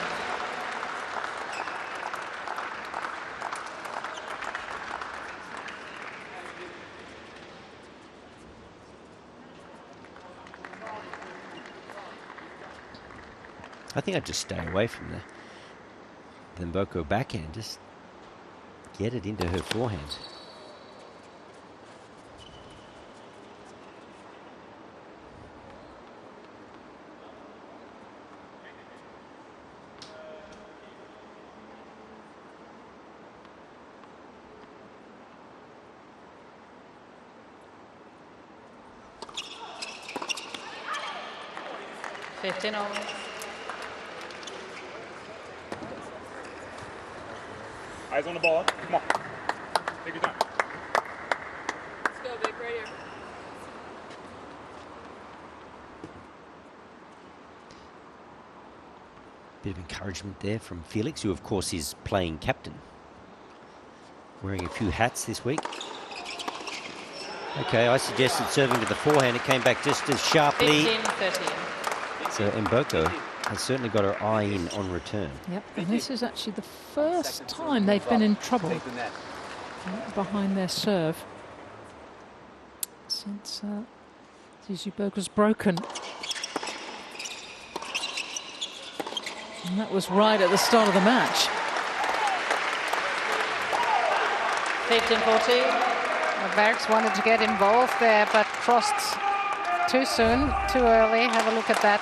I think I'd just stay away from the Mboko backhand. Just get it into her forehand. All. Eyes on the ball. Come on. Take your time. Let's go, Vic, right here. Bit of encouragement there from Felix, who of course is playing captain. Wearing a few hats this week. Okay, I suggested serving to the forehand. It came back just as sharply. 15-13. So Mboko has certainly got her eye in on return. Yep, and this is actually the first time they've been in trouble behind their serve since Zizou Bergs broken. And that was right at the start of the match. 15-14. Bergs wanted to get involved there, but crossed too soon, too early. Have a look at that.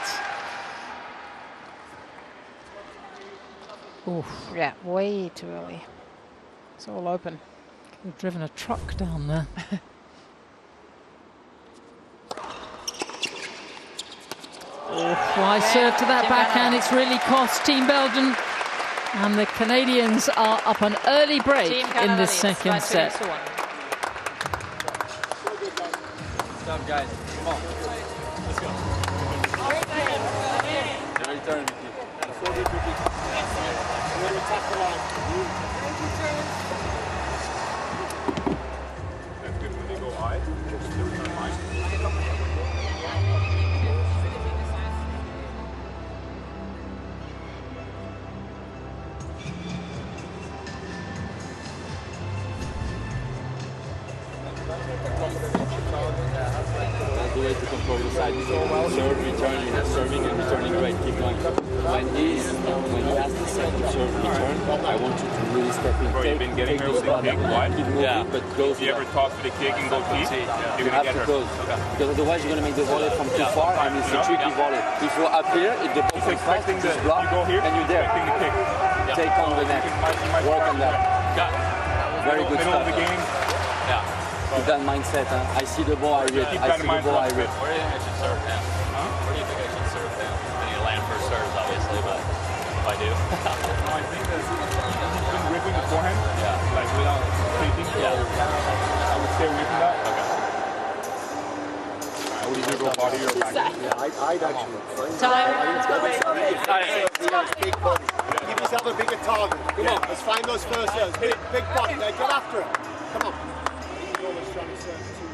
Oof. Yeah, way too early. It's all open. Could have driven a truck down there. Why serve to that backhand? It's really cost Team Belgium. And the Canadians are up an early break in the second set. Stop, guys. Come on. Let's go. Return. That's good when they go high. Just the return line. That's the way to control the side. Serve, returning, serving and returning great. Keep going. When he has the second serve return, I want you to really step in. Bro, you've been getting her with the kick. Why? Keep moving, but close. If you ever toss for the kick and go deep, you're You going to have get to her. close. Okay. Because otherwise you're going to make the volley from too far and it's a tricky volley. If you're up here, if the ball comes fast, Expecting just the, block you go here, and you're there. expecting the kick. Take on the net. Work on that. Very good Middle stuff. of the game. With that mindset, huh? I see the ball, I read. Keep I that see in the mind ball, I for read. Where do you think I should serve now? Where do you think I should serve now? I need to land first serves, obviously, but if I do. I think that he's been ripping the forehand, like without thinking. So I would stay away from that. Okay. I would either go body or backhand. I'd actually. Time. Big body. Give yourself a bigger target. Come on, let's find those first serves. Big body, get after it. Come on. He's always trying to serve too.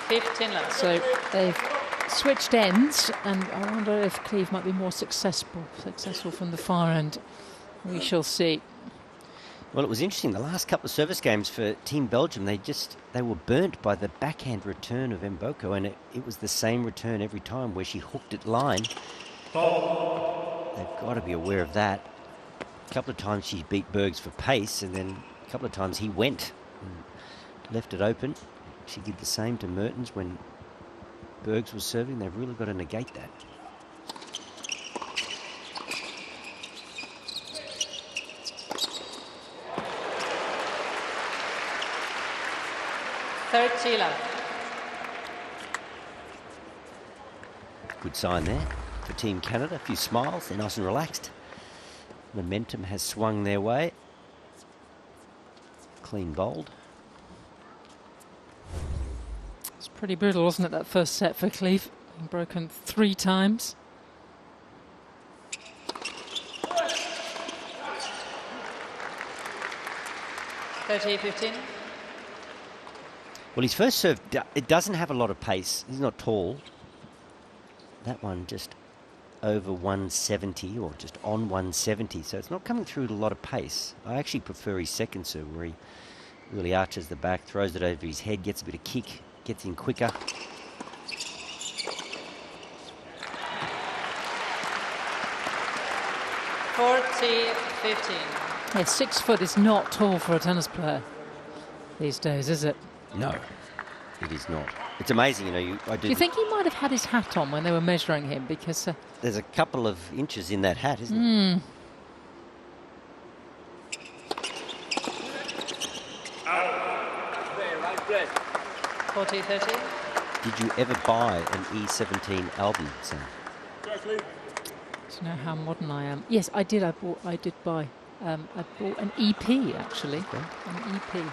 15 love. So they've switched ends, and I wonder if Cleve might be more successful from the far end. We shall see. Well, it was interesting. The last couple of service games for Team Belgium, they were burnt by the backhand return of Mboko, and it was the same return every time where she hooked it line. They've got to be aware of that. A couple of times she beat Bergs for pace, and then a couple of times he went and left it open. She did the same to Mertens when Bergs was serving. They've really got to negate that. Good sign there for Team Canada. A few smiles. They're nice and relaxed. Momentum has swung their way. Clean bowled. It's pretty brutal, wasn't it, that first set for Cleve? Broken 3 times. (30-15). Well, his first serve, it doesn't have a lot of pace. He's not tall. That one just over 170 or just on 170. So it's not coming through with a lot of pace. I actually prefer his second serve where he really arches the back, throws it over his head, gets a bit of kick, gets in quicker. Yeah, 6 foot is not tall for a tennis player these days, is it? No, it is not. It's amazing, you know. Do you think he might have had his hat on when they were measuring him? Because there's a couple of inches in that hat, isn't there? 40-30. Did you ever buy an E17 album, Sam? Do you know how modern I am? Yes, I did. I did buy. I bought an EP actually. Okay. An EP.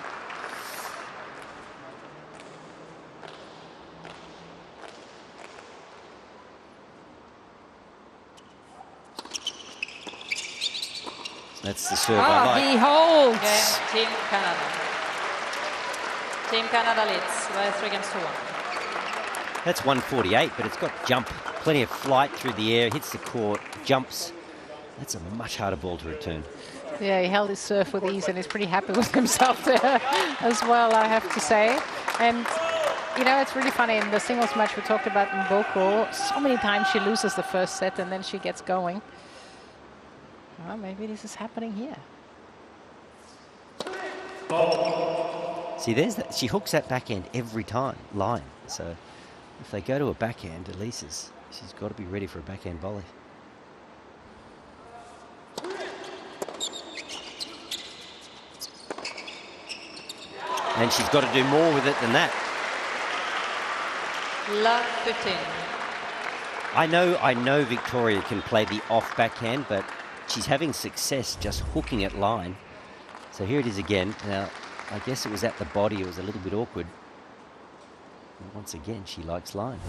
That's the serve I like. He holds. Game, Team Canada. Team Canada leads by 3 games to 1. That's 148, but it's got jump. Plenty of flight through the air, hits the court, jumps. That's a much harder ball to return. Yeah, he held his serve with ease and he's pretty happy with himself there as well, I have to say. And, you know, it's really funny. In the singles match we talked about Mboko, so many times she loses the first set and then she gets going. Well, maybe this is happening here. See, there's that. She hooks that backhand every time, line. So if they go to a backhand, Elise's, she's got to be ready for a backhand volley. And she's got to do more with it than that. Love 15. I know Victoria can play the off backhand, but she's having success just hooking at line. So here it is again. Now, I guess it was at the body. It was a little bit awkward. And once again, she likes line.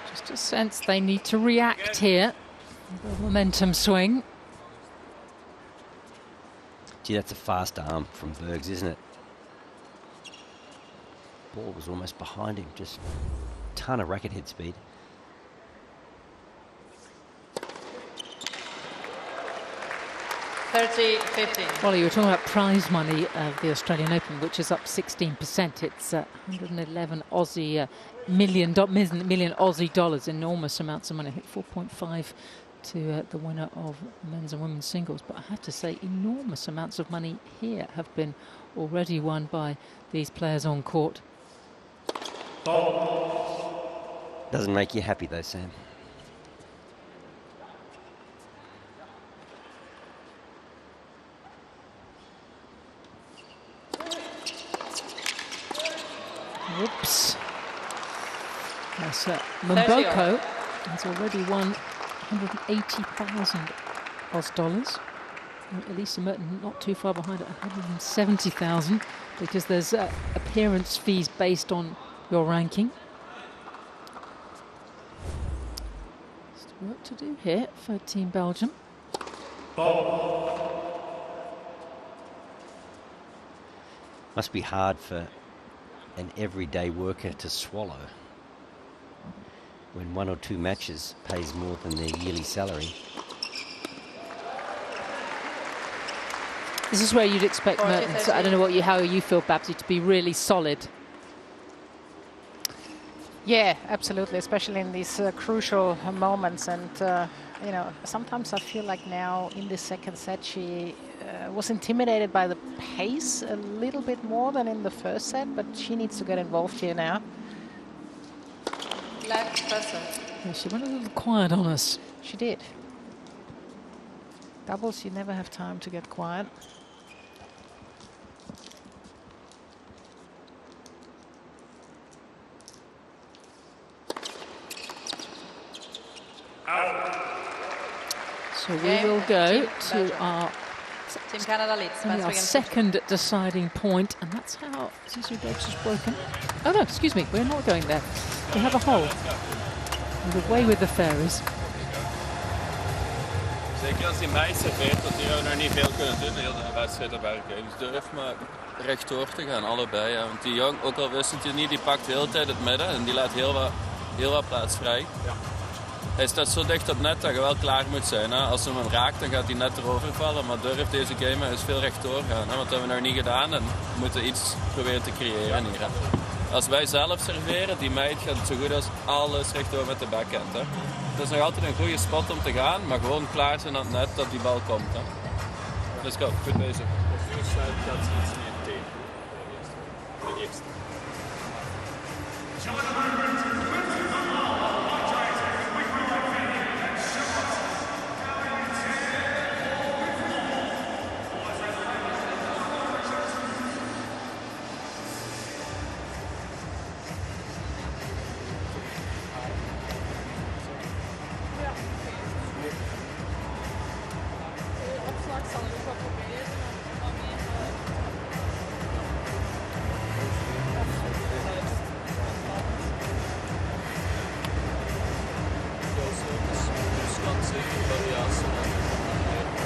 Just a sense they need to react here. The momentum swing. Gee, that's a fast arm from Bergs, isn't it? Ball was almost behind him, just a ton of racket head speed. Well, you were talking about prize money of the Australian Open, which is up 16%. It's 111 million Aussie dollars, enormous amounts of money. I think 4.5 to the winner of men's and women's singles. But I have to say, enormous amounts of money here have been already won by these players on court. Doesn't make you happy though, Sam. Whoops. That's Mboko has already won 180,000 Oz dollars. Elisa Mertens not too far behind at 170,000 because there's appearance fees based on your ranking. There's work to do here for Team Belgium. Must be hard for an everyday worker to swallow when 1 or 2 matches pays more than their yearly salary. This is where you'd expect Mertens, I don't know how you feel, Babsy, to be really solid. Yeah, absolutely, especially in these crucial moments. And, you know, sometimes I feel like now in the second set she was intimidated by the pace a little bit more than in the first set, but she needs to get involved here now. Left person. Yeah, she went a little quiet on us. She did. Doubles, you never have time to get quiet. So we will go to our Team Canada leads. our second deciding point, and that's how Zizou Bergs has broken. Oh no, excuse me, we're not going there. We have a hole. We're away with the fairies. Zeker als die meid serveert, dat die nog niet veel kunnen doen, heel de wedstrijd erbij. Dus durf maar rechtdoor te gaan, allebei. Ja. Want die jong, ook al wist hij niet, die pakt de hele tijd het midden en die laat heel wat plaats vrij. Ja. Hij staat zo dicht op net dat je wel klaar moet zijn. Hè. Als hij hem raakt, dan gaat hij net erover vallen. Maar durf deze game is veel rechtdoor gaan. Hè. Want dat hebben we nog niet gedaan en we moeten iets proberen te creëren hier. Hè. Als wij zelf serveren, die meid gaat zo goed als alles rechtdoor met de backhand. Hè. Het is nog altijd een goede spot om te gaan, maar gewoon klaar zijn aan het net dat die bal komt. Hè. Dus goed bezig.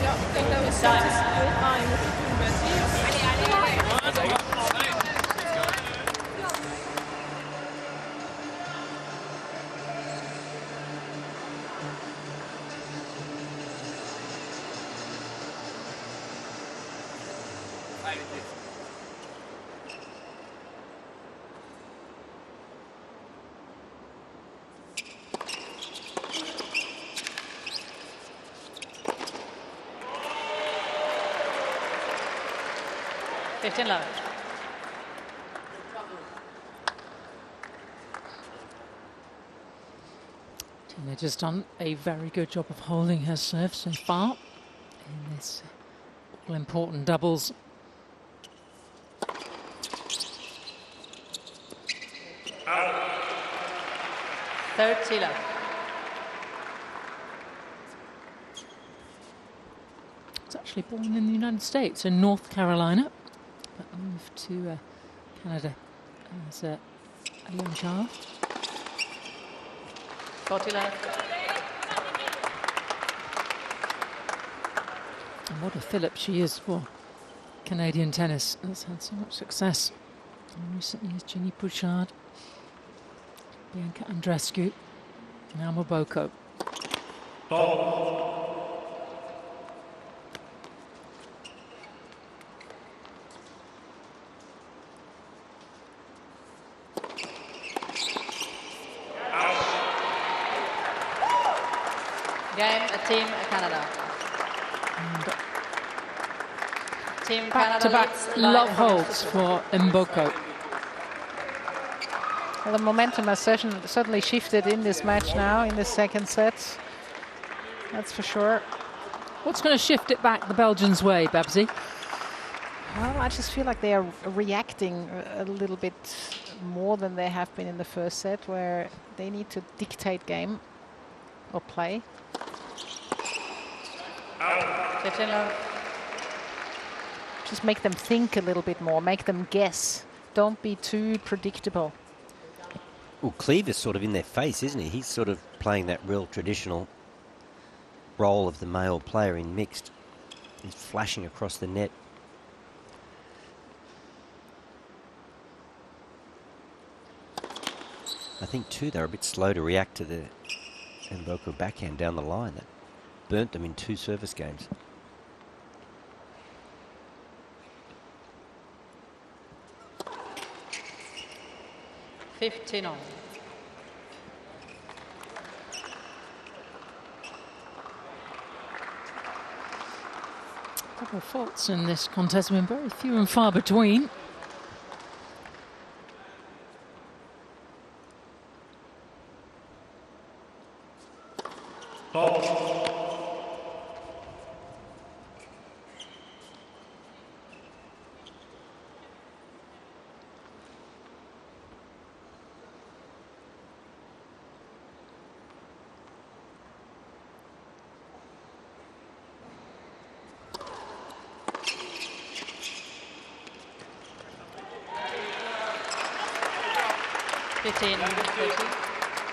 Ja, ik denk dat we samen aan moeten doen bij Fifteen love. Tina just done a very good job of holding her serve so far in this all-important doubles. Third love. It's actually born in the United States, in North Carolina, but moved to Canada as a young child. 40 love. And what a fillip she is for Canadian tennis. Has had so much success recently as Ginny Bouchard, Bianca Andreescu, now Mboko. Game, Team Canada. Team Canada Back-to-back leads love by holds for Mboko. Well, the momentum has certainly shifted in this match now, in the second set. That's for sure. What's going to shift it back the Belgians' way, Babsy? Well, I just feel like they are reacting a little bit more than they have been in the first set, where they need to dictate game or play. 15 love. Just make them think a little bit more, make them guess. Don't be too predictable. Well, Cleve is sort of in their face, isn't he? He's sort of playing that real traditional role of the male player in mixed. He's flashing across the net. I think, too, they're a bit slow to react to the Mboko backhand down the line. That burnt them in 2 service games. $15 on. Double faults in this contest have been very few and far between.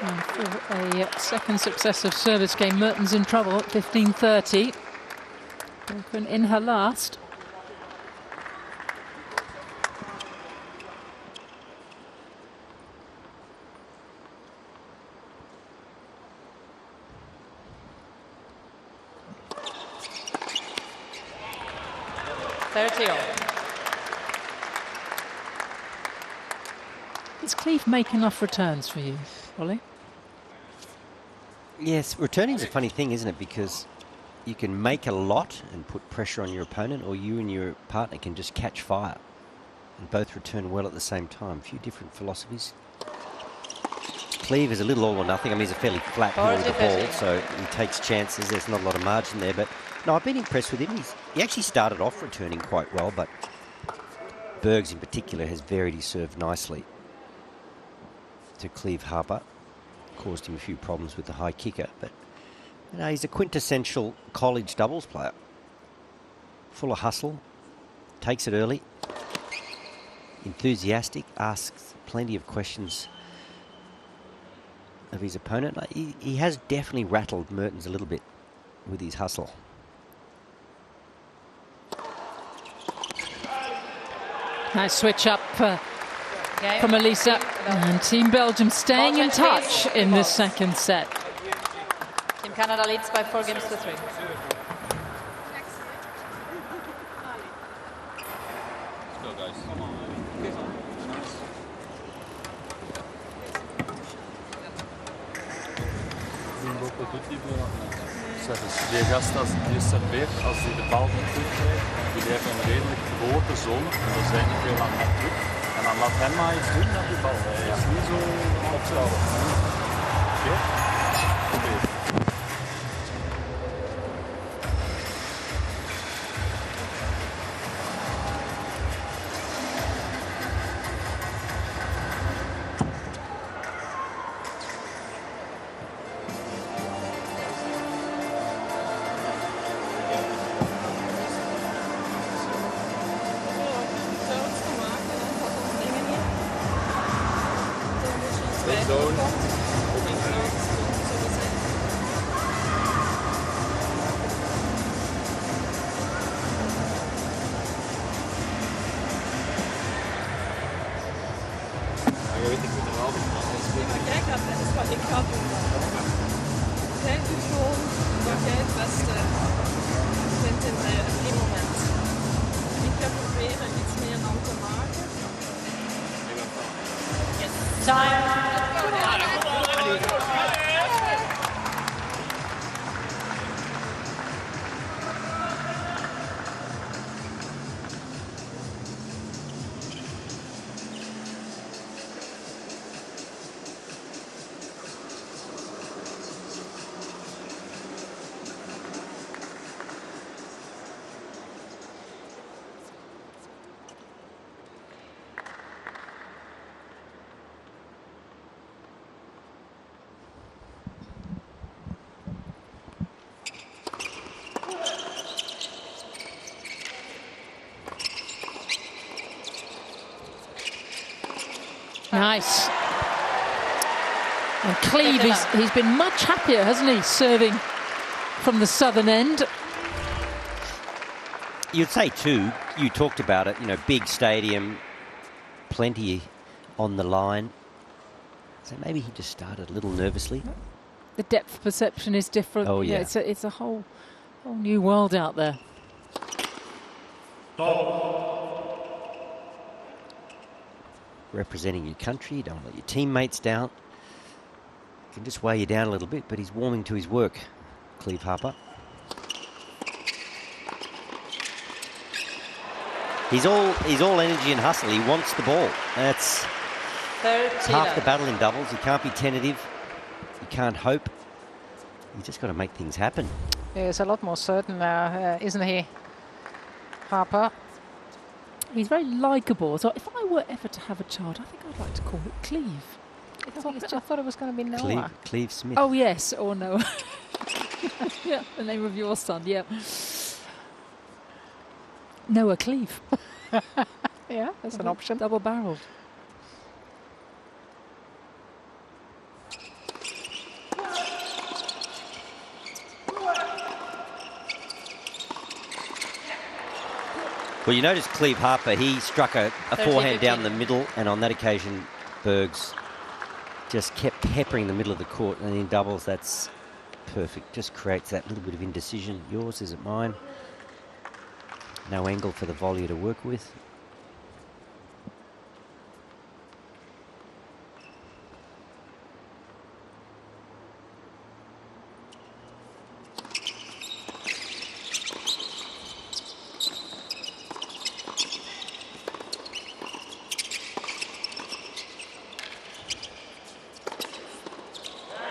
And for a second successive service game, Mertens in trouble at 15-30. Broken in her last. Does Cleve make enough returns for you, Ollie? Yes, returning's a funny thing, isn't it? Because you can make a lot and put pressure on your opponent, or you and your partner can just catch fire and both return well at the same time. A few different philosophies. Cleve is a little all or nothing. I mean, he's a fairly flat hitter with the ball, so he takes chances. There's not a lot of margin there, but no, I've been impressed with him. He actually started off returning quite well, but Bergs in particular has varied his serve nicely to Cleve Harper. Caused him a few problems with the high kicker, but you know, he's a quintessential college doubles player. Full of hustle, takes it early, enthusiastic, asks plenty of questions of his opponent. He has definitely rattled Mertens a little bit with his hustle. Nice switch up from Elisa, and Team Belgium staying in touch in this second set. Team Canada leads by 4 games to 3. Let's go, guys. Mboko doet die die gast, als die serveert, als hij de bal niet goed krijgt, die heeft een redelijk grote zone en er zijn niet veel aan het druk. En dan laat hem maar iets doen met die bal. Hij is niet zo opstellen. Oké? Nice. And Cleve, he's been much happier, hasn't he, serving from the southern end. You'd say too, you talked about it, you know, big stadium, plenty on the line. So maybe he just started a little nervously. The depth perception is different. Oh, yeah. It's a whole new world out there. Representing your country, you don't let your teammates down. Can just weigh you down a little bit, but he's warming to his work, Cleve Harper. He's all energy and hustle. He wants the ball. That's half the battle in doubles. You can't be tentative. You can't hope. You just got to make things happen. Yeah, he's a lot more certain now, isn't he, Harper? He's very likeable. So if I were ever to have a child, I think I'd like to call it Cleve. I thought it was going to be Noah. Cleve Smith. Oh, yes, or Noah. Yeah, the name of your son, yeah. Noah Cleve. Yeah, that's an option. Double-barreled. Well, you notice Cleve Harper, he struck a forehand down the middle, and on that occasion, Bergs just kept peppering the middle of the court, and in doubles, that's perfect. Just creates that little bit of indecision. Yours, is it mine? No angle for the volley to work with.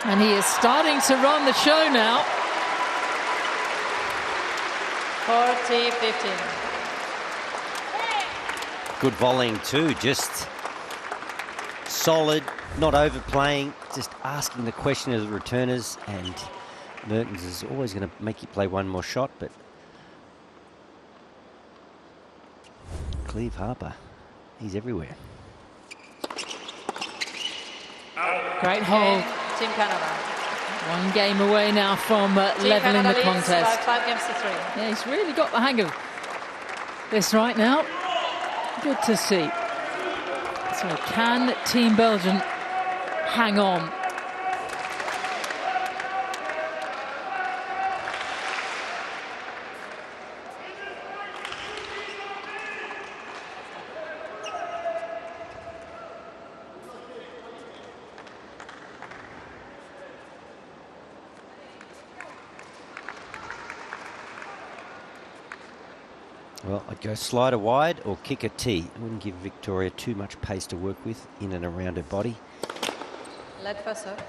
And he is starting to run the show now. 40-15. Good volleying too, just solid, not overplaying, just asking the question of the returners, and Mertens is always going to make you play one more shot, but Cleve Harper, he's everywhere. Great hold. Team Canada. One game away now from leveling the contest. 5 games to 3. Yeah, he's really got the hang of this right now. Good to see. So can Team Belgium hang on? Well, I'd go slider wide or kick a tee. I wouldn't give Victoria too much pace to work with in and around her body. Lead first serve.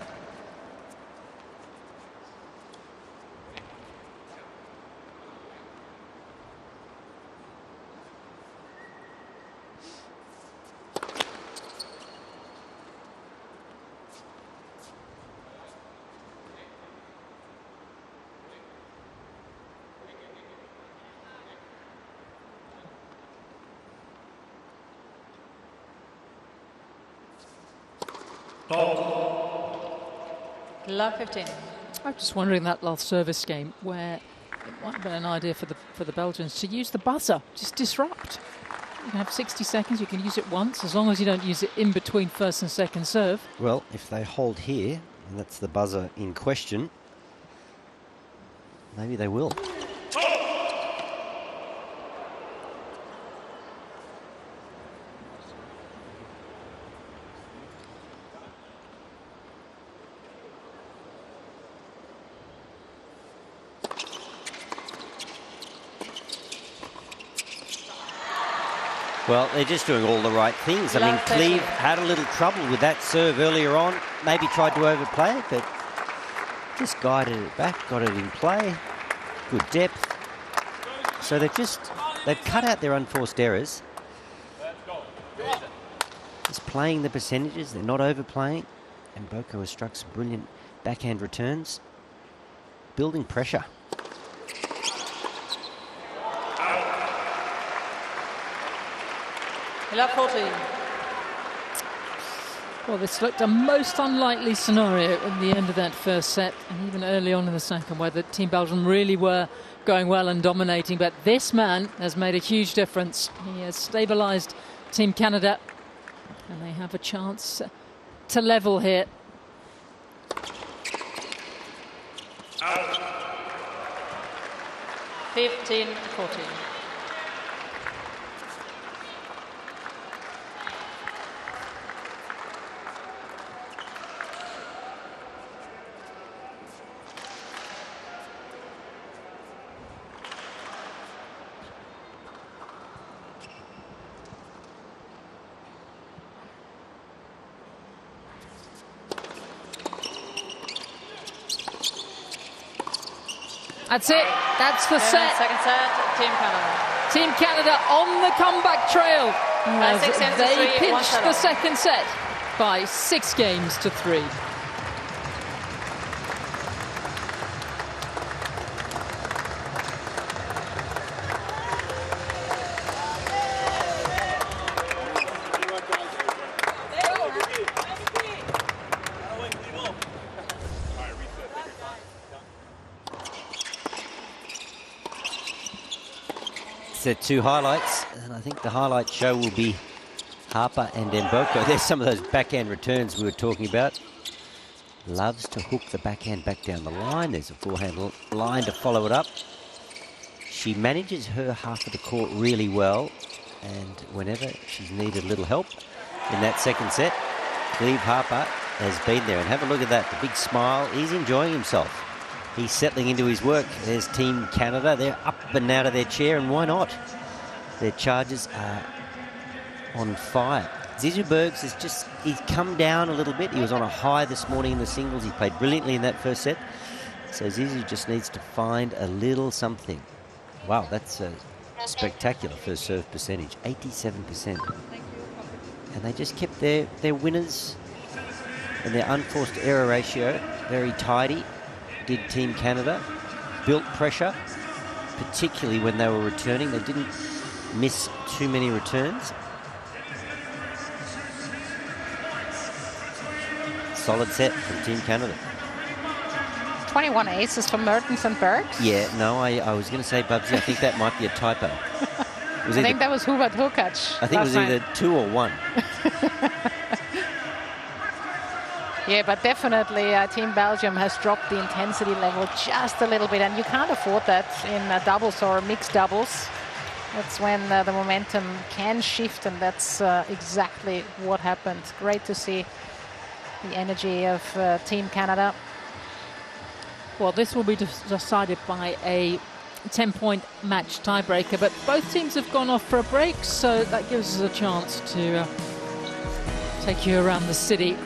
Love 15. I'm just wondering that last service game where it might have been an idea for the Belgians to use the buzzer, just disrupt. You can have 60 seconds, you can use it once, as long as you don't use it in between first and second serve. Well, if they hold here, and that's the buzzer in question, maybe they will. Well, they're just doing all the right things. I mean, Cleve had a little trouble with that serve earlier on. Maybe tried to overplay it, but just guided it back, got it in play. Good depth. So they've cut out their unforced errors. Just playing the percentages, they're not overplaying. And Mboko has struck some brilliant backhand returns. Building pressure. Love 40. Well, this looked a most unlikely scenario in the end of that first set, and even early on in the second, where the Team Belgium really were going well and dominating. But this man has made a huge difference. He has stabilised Team Canada, and they have a chance to level here. 15-14. That's it. That's the set. Second set, Team Canada. Team Canada on the comeback trail as they pinched the second set by 6 games to 3. The 2 highlights, and I think the highlight show will be Harper and Mboko. There's some of those backhand returns we were talking about. Loves to hook the backhand back down the line. There's a forehand line to follow it up. She manages her half of the court really well, and whenever she's needed a little help in that second set, Cleve Harper has been there. And have a look at that, the big smile. He's enjoying himself. He's settling into his work. There's Team Canada. They're up and out of their chair, and why not? Their charges are on fire. Zizou Bergs he's come down a little bit. He was on a high this morning in the singles. He played brilliantly in that first set. So Zizou just needs to find a little something. Wow, that's a spectacular first serve percentage, 87%. And they just kept their winners and their unforced error ratio very tidy. Did Team Canada, built pressure, particularly when they were returning. They didn't miss too many returns. Solid set from Team Canada. 21 aces for Mertens and Bergs. Yeah, no, I was going to say, Bubsy, I think that might be a typo. I think that was Hubert Hurkacz. I think it was either 2 or 1. Yeah, but definitely Team Belgium has dropped the intensity level just a little bit, and you can't afford that in doubles or mixed doubles. That's when the momentum can shift, and that's exactly what happened. Great to see the energy of Team Canada. Well, this will be decided by a 10-point match tiebreaker, but both teams have gone off for a break, so that gives us a chance to take you around the city.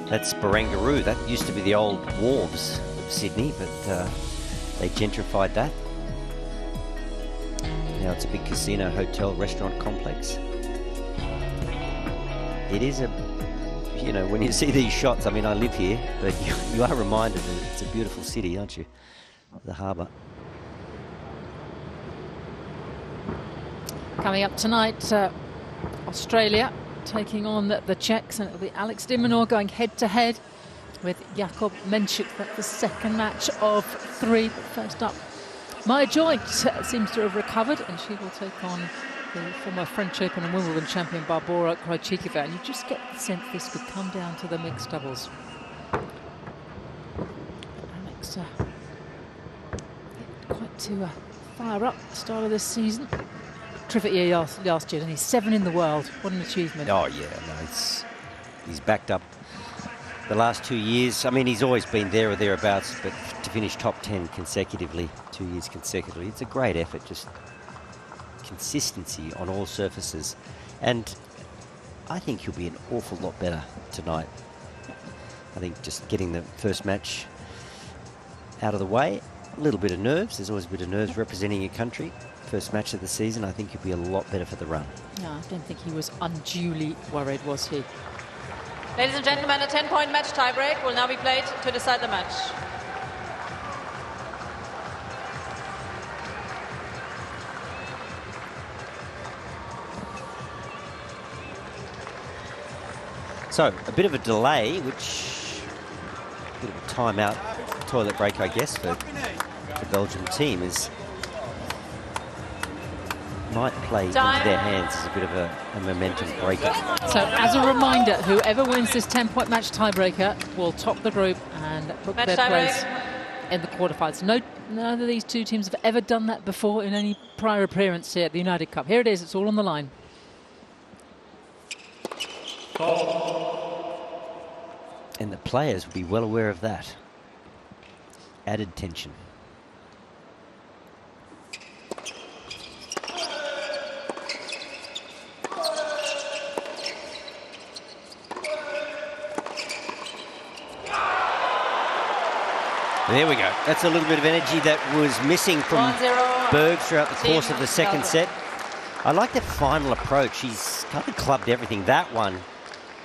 That's Barangaroo. That used to be the old wharves of Sydney, but they gentrified that. Now it's a big casino, hotel, restaurant complex. It is a, you know, when you see these shots, I mean, I live here, but you are reminded that it's a beautiful city, aren't you? The harbour. Coming up tonight, Australia taking on the Czechs, and it'll be Alex de Minaur going head-to-head with Jakob Menchik. That's the second match of 3. But first up, Maya Joint seems to have recovered, and she will take on the former French Open and Wimbledon champion Barbora Krejcikova. And you just get the sense this could come down to the mixed doubles. Alex quite too far up at the start of this season. Terrific year last year, and he's 7 in the world. What an achievement. Oh, yeah, no, he's backed up the last 2 years. I mean, he's always been there or thereabouts, but to finish top 10 consecutively, 2 years consecutively, it's a great effort, just consistency on all surfaces. And I think he'll be an awful lot better tonight. I think just getting the first match out of the way, a little bit of nerves. There's always a bit of nerves representing your country. First match of the season, I think he'll be a lot better for the run. No, I don't think he was unduly worried, was he? Ladies and gentlemen, a 10-point match tiebreak will now be played to decide the match. So, a bit of a delay, which... a bit of a timeout, toilet break, I guess, for the Belgium team is... might play into their hands as a bit of a momentum breaker. So, as a reminder, whoever wins this 10-point match tiebreaker will top the group and book their place in the quarterfinals. None of these two teams have ever done that before in any prior appearance here at the United Cup. Here it is, it's all on the line. And the players will be well aware of that. Added tension. There we go. That's a little bit of energy that was missing from Bergs throughout the course of the second set. I like that final approach. He's kind of clubbed everything. That one,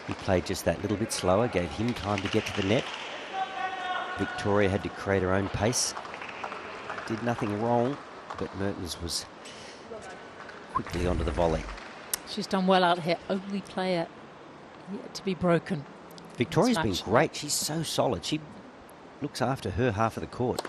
he played just that little bit slower, gave him time to get to the net. Victoria had to create her own pace. Did nothing wrong, but Mertens was quickly onto the volley. She's done well out here. Only player yet to be broken. Victoria's been great. She's so solid. She looks after her half of the court.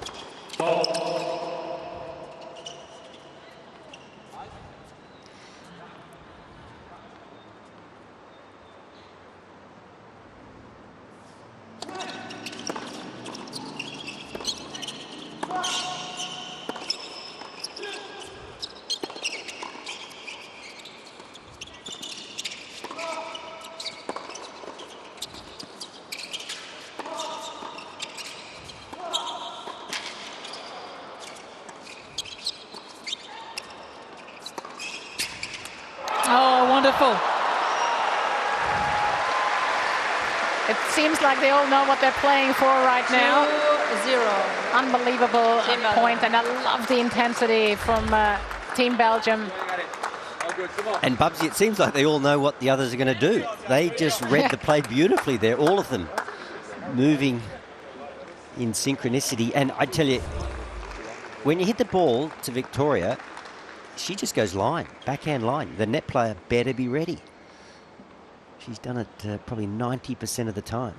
It seems like they all know what they're playing for right now. 2-0. Unbelievable point, and I love the intensity from Team Belgium. And Bubsy, it seems like they all know what the others are going to do. They just read the play beautifully there, all of them moving in synchronicity. And I tell you, when you hit the ball to Victoria, she just goes line, backhand line. The net player better be ready. She's done it probably 90% of the time.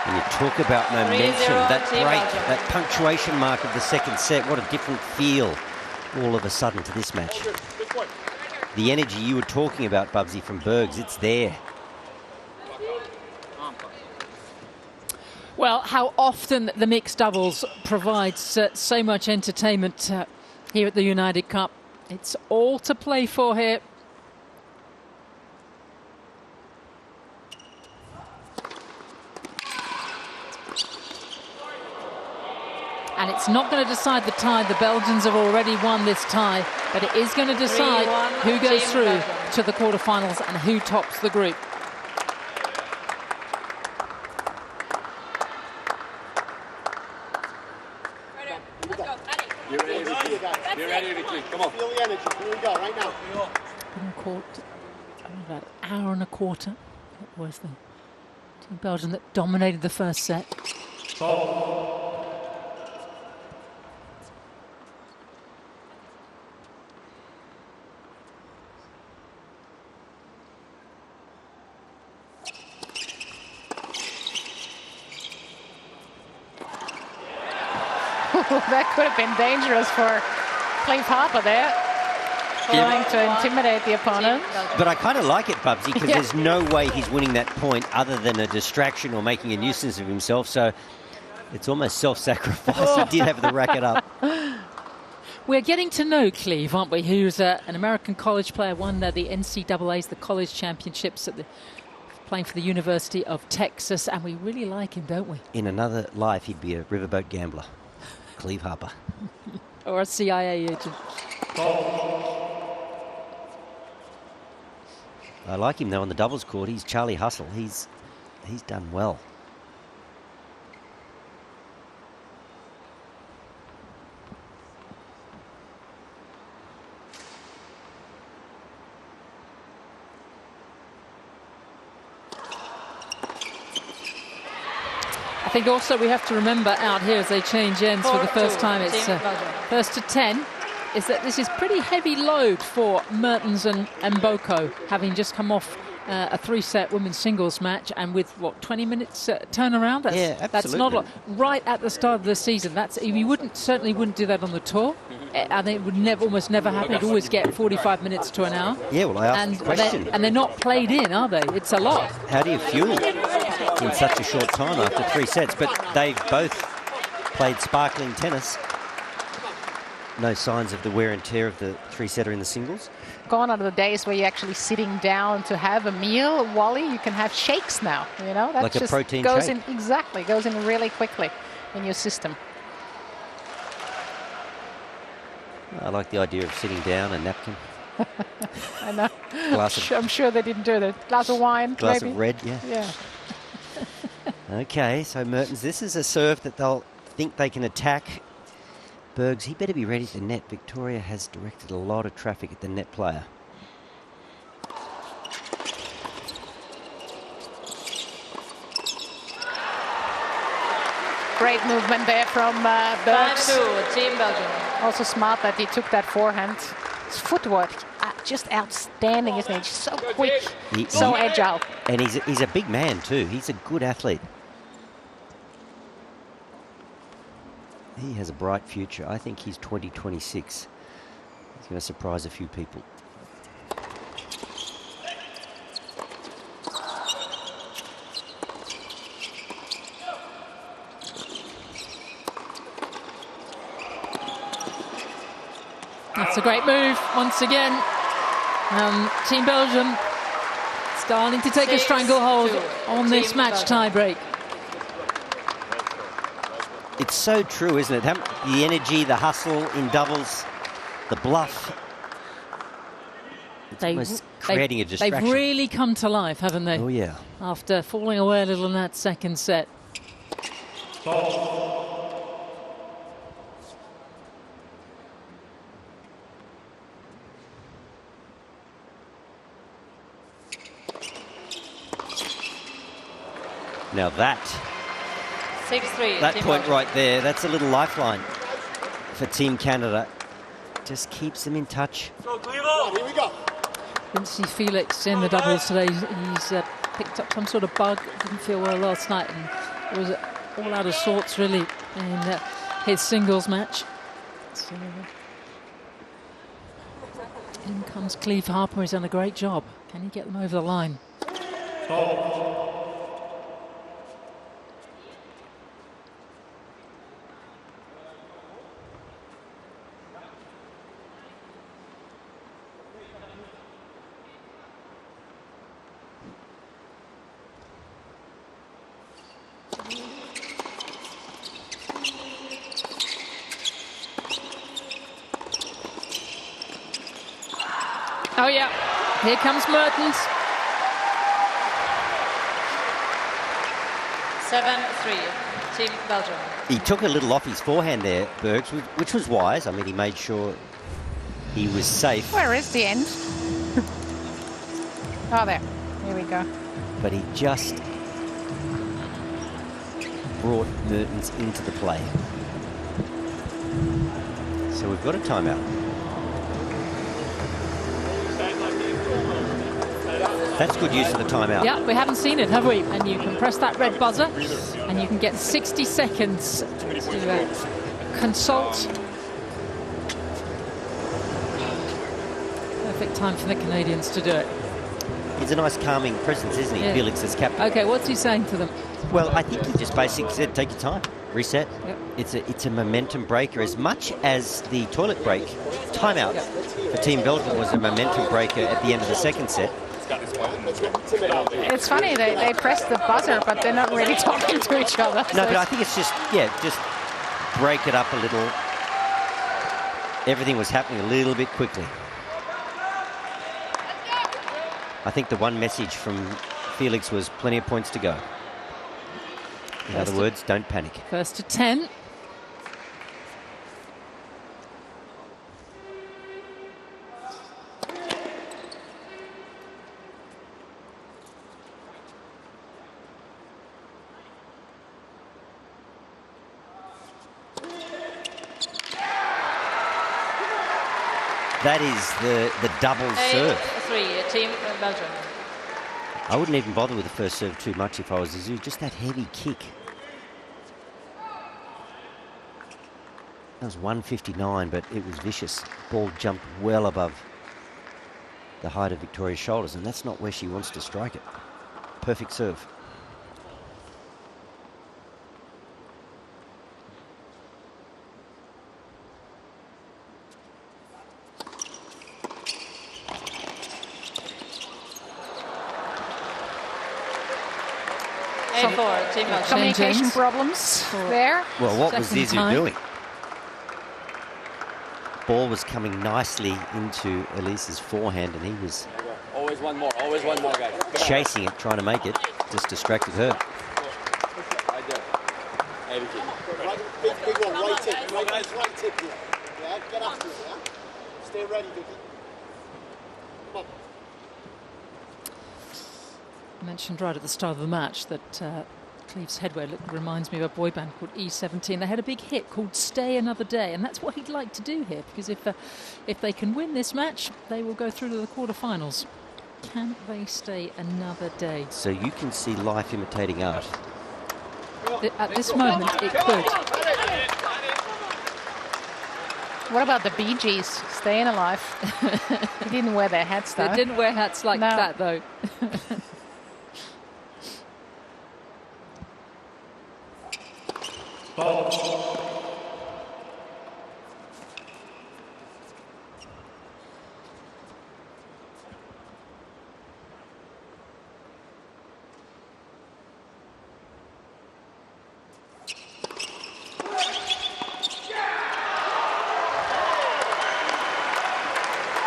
And you talk about momentum, that break, that punctuation mark of the second set, what a different feel all of a sudden to this match. The energy you were talking about, Bubsy, from Bergs, it's there. Well, how often the mixed doubles provides so much entertainment here at the United Cup. It's all to play for here. And it's not going to decide the tie. The Belgians have already won this tie, but it is going to decide who goes through to the quarterfinals and who tops the group. You're ready, Vicky. Come on. Feel the energy. Here we go, right now. About an hour and a quarter. That was the Team Belgium that dominated the first set. That could have been dangerous for Clive Harper there, trying to intimidate the opponent. But I kind of like it, Bubsy, because there's no way he's winning that point other than a distraction or making a nuisance of himself. So it's almost self-sacrifice. He did have the racket up. We're getting to know Cleve, aren't we? Who's an American college player, won the NCAAs, the college championships, playing for the University of Texas, and we really like him, don't we? In another life, he'd be a riverboat gambler. Cleve Harper. Or a CIA agent. I like him, though, on the doubles court. He's Charlie Hustle. He's done well. I think also we have to remember out here as they change ends for the first time, it's first to 10, is that this is pretty heavy load for Mertens and Mboko, having just come off a 3-set women's singles match, and with what, 20 minutes turnaround. That's, yeah, absolutely. That's not a lot. Right at the start of the season. That's, you certainly wouldn't do that on the tour. I think it would almost never happen. You'd always get 45 minutes to an hour. Yeah, well, I asked the question. And they're not played in, are they? It's a lot. How do you fuel in such a short time after 3 sets? But they've both played sparkling tennis. No signs of the wear and tear of the 3-setter in the singles. Gone are the days where you're actually sitting down to have a meal, Wally. You can have shakes now, you know. That like just a protein goes shake. in, exactly, goes in really quickly in your system. I like the idea of sitting down, a napkin. I know. Glass I'm sure they didn't do that. Glass of wine, glass maybe. of red, yeah. Yeah. Okay, so Mertens, this is a serve that they'll think they can attack. Bergs, he better be ready at the net. Victoria has directed a lot of traffic at the net player. Great movement there from Bergs. 5-2, Team Belgium. Also smart that he took that forehand. His footwork, just outstanding, isn't it? Just so quick, so agile. And he's a big man too. He's a good athlete. He has a bright future. I think he's 2026. He's going to surprise a few people. That's a great move once again. Team Belgium starting to take a stranglehold on this match tiebreak. It's so true, isn't it? The energy, the hustle in doubles, the bluff. It's almost creating a distraction. They've really come to life, haven't they? Oh, yeah. After falling away a little in that second set. Now that 6-3. That point right there, that's a little lifeline for Team Canada. Just keeps them in touch. Here we go. Didn't see Felix in the doubles today. He's picked up some sort of bug. Didn't feel well last night and was all out of sorts really in his singles match. So, in comes Cleve Harper. He's done a great job. Can he get them over the line? Oh yeah, here comes Mertens. 7-3, Team Belgium. He took a little off his forehand there, Bergs, which was wise. I mean, he made sure he was safe. Where is the end? Oh, there. Here we go. But he just brought Mertens into the play. So we've got a timeout. That's good use of the timeout. Yeah, we haven't seen it, have we? And you can press that red buzzer and you can get 60 seconds to consult. Perfect time for the Canadians to do it. He's a nice calming presence, isn't he? Yeah. Felix as captain. Okay, what's he saying to them? Well, I think he just basically said, take your time, reset. Yep. It's a momentum breaker. As much as the toilet break timeout for Team Belgium was a momentum breaker at the end of the second set. It's funny, they press the buzzer, but they're not really talking to each other. No, but I think it's just, just break it up a little. Everything was happening a little bit quickly. I think the one message from Felix was plenty of points to go. In other words, don't panic. First to 10. That is the double serve. 8-3, Team Belgium. I wouldn't even bother with the first serve too much if I was Zizou. Just that heavy kick. That was 159, but it was vicious. Ball jumped well above the height of Victoria's shoulders, and that's not where she wants to strike it. Perfect serve. Communication problems there. Well, what was Zizou doing? Ball was coming nicely into Elise's forehand, and he was always one more, guys. Chasing it, trying to make it. Just distracted her. Big one, right tip. Right tip here. Yeah, get after it, yeah? Stay ready, Vicky. Come on. I mentioned right at the start of the match that Cleve's headwear reminds me of a boy band called E17. They had a big hit called Stay Another Day, and that's what he'd like to do here, because if they can win this match, they will go through to the quarterfinals. Can they stay another day? So you can see life imitating art. At this moment, it could. What about the Bee Gees staying alive? They didn't wear their hats, though. They didn't wear hats like that, though.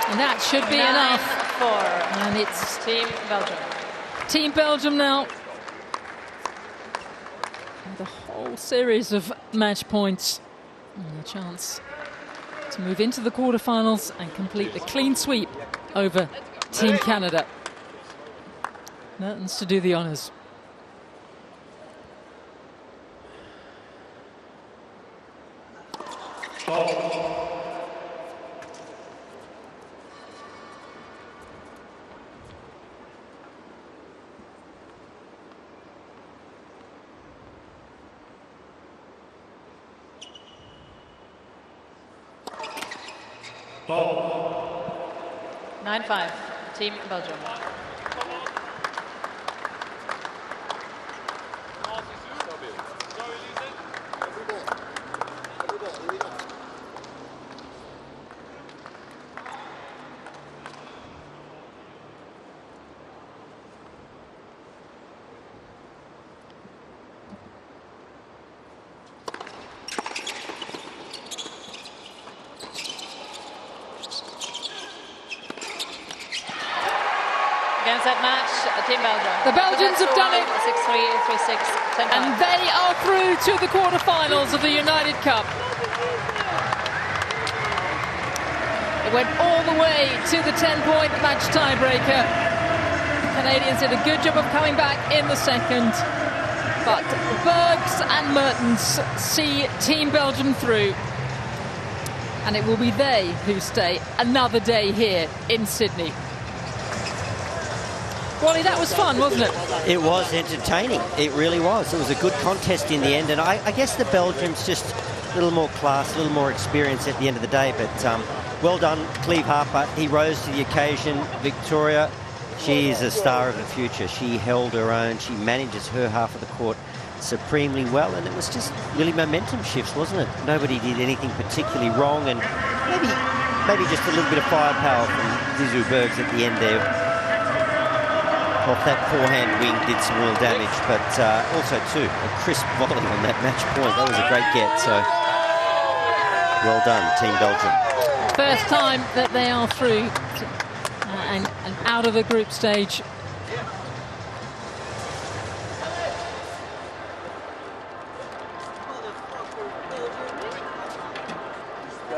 And that should be enough. 9-4. And it's Team Belgium. Team Belgium now. And the whole series of match points. And a chance to move into the quarterfinals and complete the clean sweep over Team Canada. Mertens to do the honours. Ball. 9-5, Team Belgium. Against that match, Team Belgium. The Belgians have done it. 6-3, 3-6, 10-5. And they are through to the quarterfinals of the United Cup. It went all the way to the 10-point match tiebreaker. The Canadians did a good job of coming back in the second. But Bergs and Mertens see Team Belgium through. And it will be they who stay another day here in Sydney. Wally, that was fun, wasn't it? It was entertaining. It really was. It was a good contest in the end, and I guess the Belgians just a little more class, a little more experience at the end of the day. But well done, Cleve Harper. He rose to the occasion. Victoria, she is a star of the future. She held her own. She manages her half of the court supremely well, and it was just really momentum shifts, wasn't it? Nobody did anything particularly wrong, and maybe just a little bit of firepower from Zizou Bergs at the end there. Off that forehand wing did some real damage, but also too a crisp volley on that match point. That was a great get, so well done, Team Belgium. First time that they are through and out of the group stage.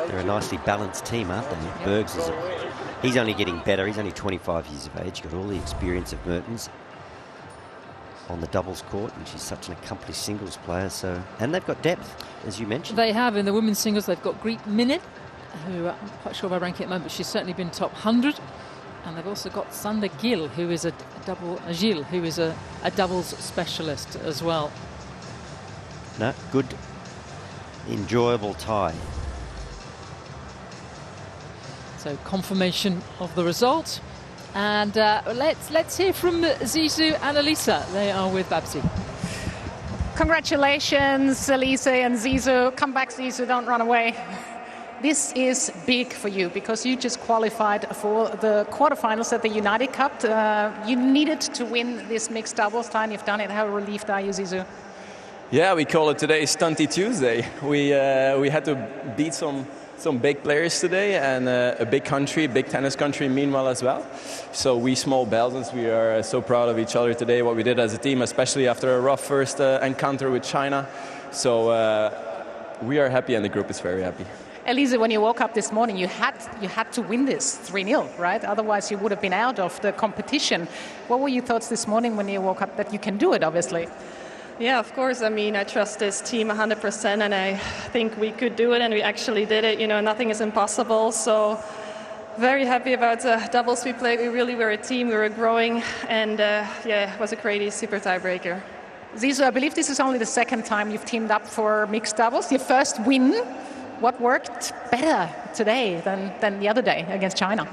They're a nicely balanced team, aren't they? Bergs is he's only getting better. He's only 25 years of age. Got all the experience of Mertens on the doubles court, and she's such an accomplished singles player. So, and they've got depth, as you mentioned. They have in the women's singles. They've got Greet Minute, who I'm not quite sure of her ranking at the moment, but she's certainly been top 100. And they've also got Sander Gil, who is a doubles specialist as well. No, good, enjoyable tie. So confirmation of the result. And let's hear from Zizou and Elisa. They are with Babsi. Congratulations, Elisa and Zizou. Come back, Zizou, don't run away. This is big for you because you just qualified for the quarterfinals at the United Cup. You needed to win this mixed doubles tie, and you've done it. How relieved are you, Zizou? Yeah, we call it today Stunty Tuesday. We had to beat some big players today, and a big country, big tennis country meanwhile as well. So we small Belgians, we are so proud of each other today, what we did as a team, especially after a rough first encounter with China. So we are happy and the group is very happy. Elisa, when you woke up this morning, you had to win this 3-0, right? Otherwise you would have been out of the competition. What were your thoughts this morning when you woke up that you can do it, obviously? Yeah, of course. I mean, I trust this team 100%, and I think we could do it, and we actually did it. You know, nothing is impossible. So, very happy about the doubles we played. We really were a team. We were growing, and yeah, it was a crazy super tiebreaker. Zizou, I believe this is only the second time you've teamed up for mixed doubles. Your first win. What worked better today than the other day against China?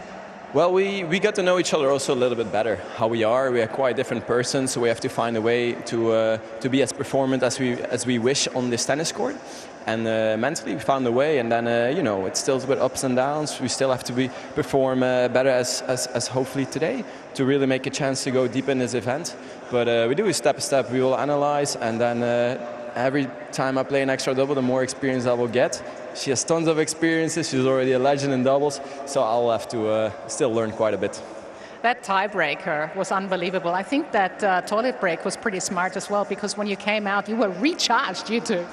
Well, we got to know each other also a little bit better. How we are quite different persons, so we have to find a way to be as performant as we wish on this tennis court. And mentally, we found a way. And then you know, it's still with ups and downs. We still have to perform better as hopefully today to really make a chance to go deep in this event. But we do it step by step. We will analyze, and then every time I play an extra double, the more experience I will get. She has tons of experiences. She's already a legend in doubles, so I'll have to still learn quite a bit. That tiebreaker was unbelievable. I think that toilet break was pretty smart as well, because when you came out, you were recharged, you two.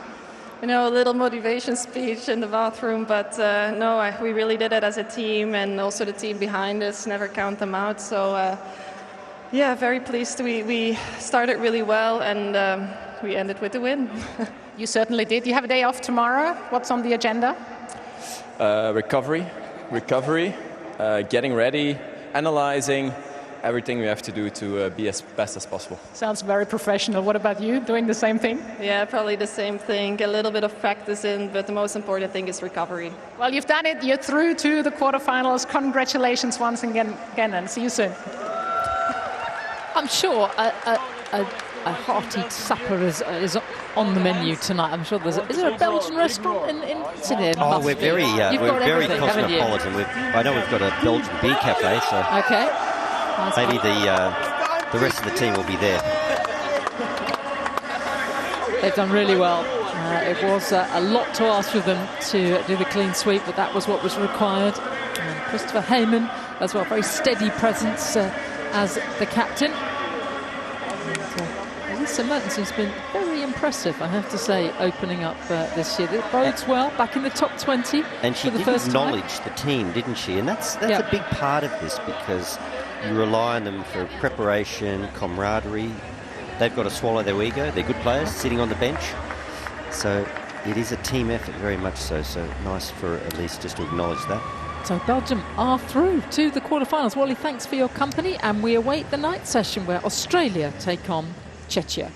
You know, a little motivation speech in the bathroom, but no, we really did it as a team, and also the team behind us, never count them out. So yeah, very pleased. We started really well, and we ended with the win. You certainly did. You have a day off tomorrow. What's on the agenda? Recovery, getting ready, analyzing, everything we have to do to be as best as possible. Sounds very professional. What about you? Doing the same thing? Yeah, probably the same thing. Get a little bit of practice in, but the most important thing is recovery. Well, you've done it. You're through to the quarterfinals. Congratulations once again, and see you soon. I'm sure a hearty supper is on the menu tonight. I'm sure is there a Belgian restaurant in Sydney? Oh, we're very cosmopolitan. I know we've got a Belgian beer cafe, so okay. Maybe the rest of the team will be there. They've done really well. It was a lot to ask of them to do the clean sweep, but that was what was required. Christopher Heyman as well, very steady presence as the captain. Harper and Mertens has been very impressive, I have to say, opening up this year. It bodes well, back in the top 20 and she for the did first acknowledge time. the team, didn't she? And that's a big part of this, because you rely on them for preparation, camaraderie. They've got to swallow their ego. They're good players sitting on the bench. So it is a team effort, very much so. So nice for Elise just to acknowledge that. So Belgium are through to the quarterfinals. Wally, thanks for your company, and we await the night session where Australia take on Czechia.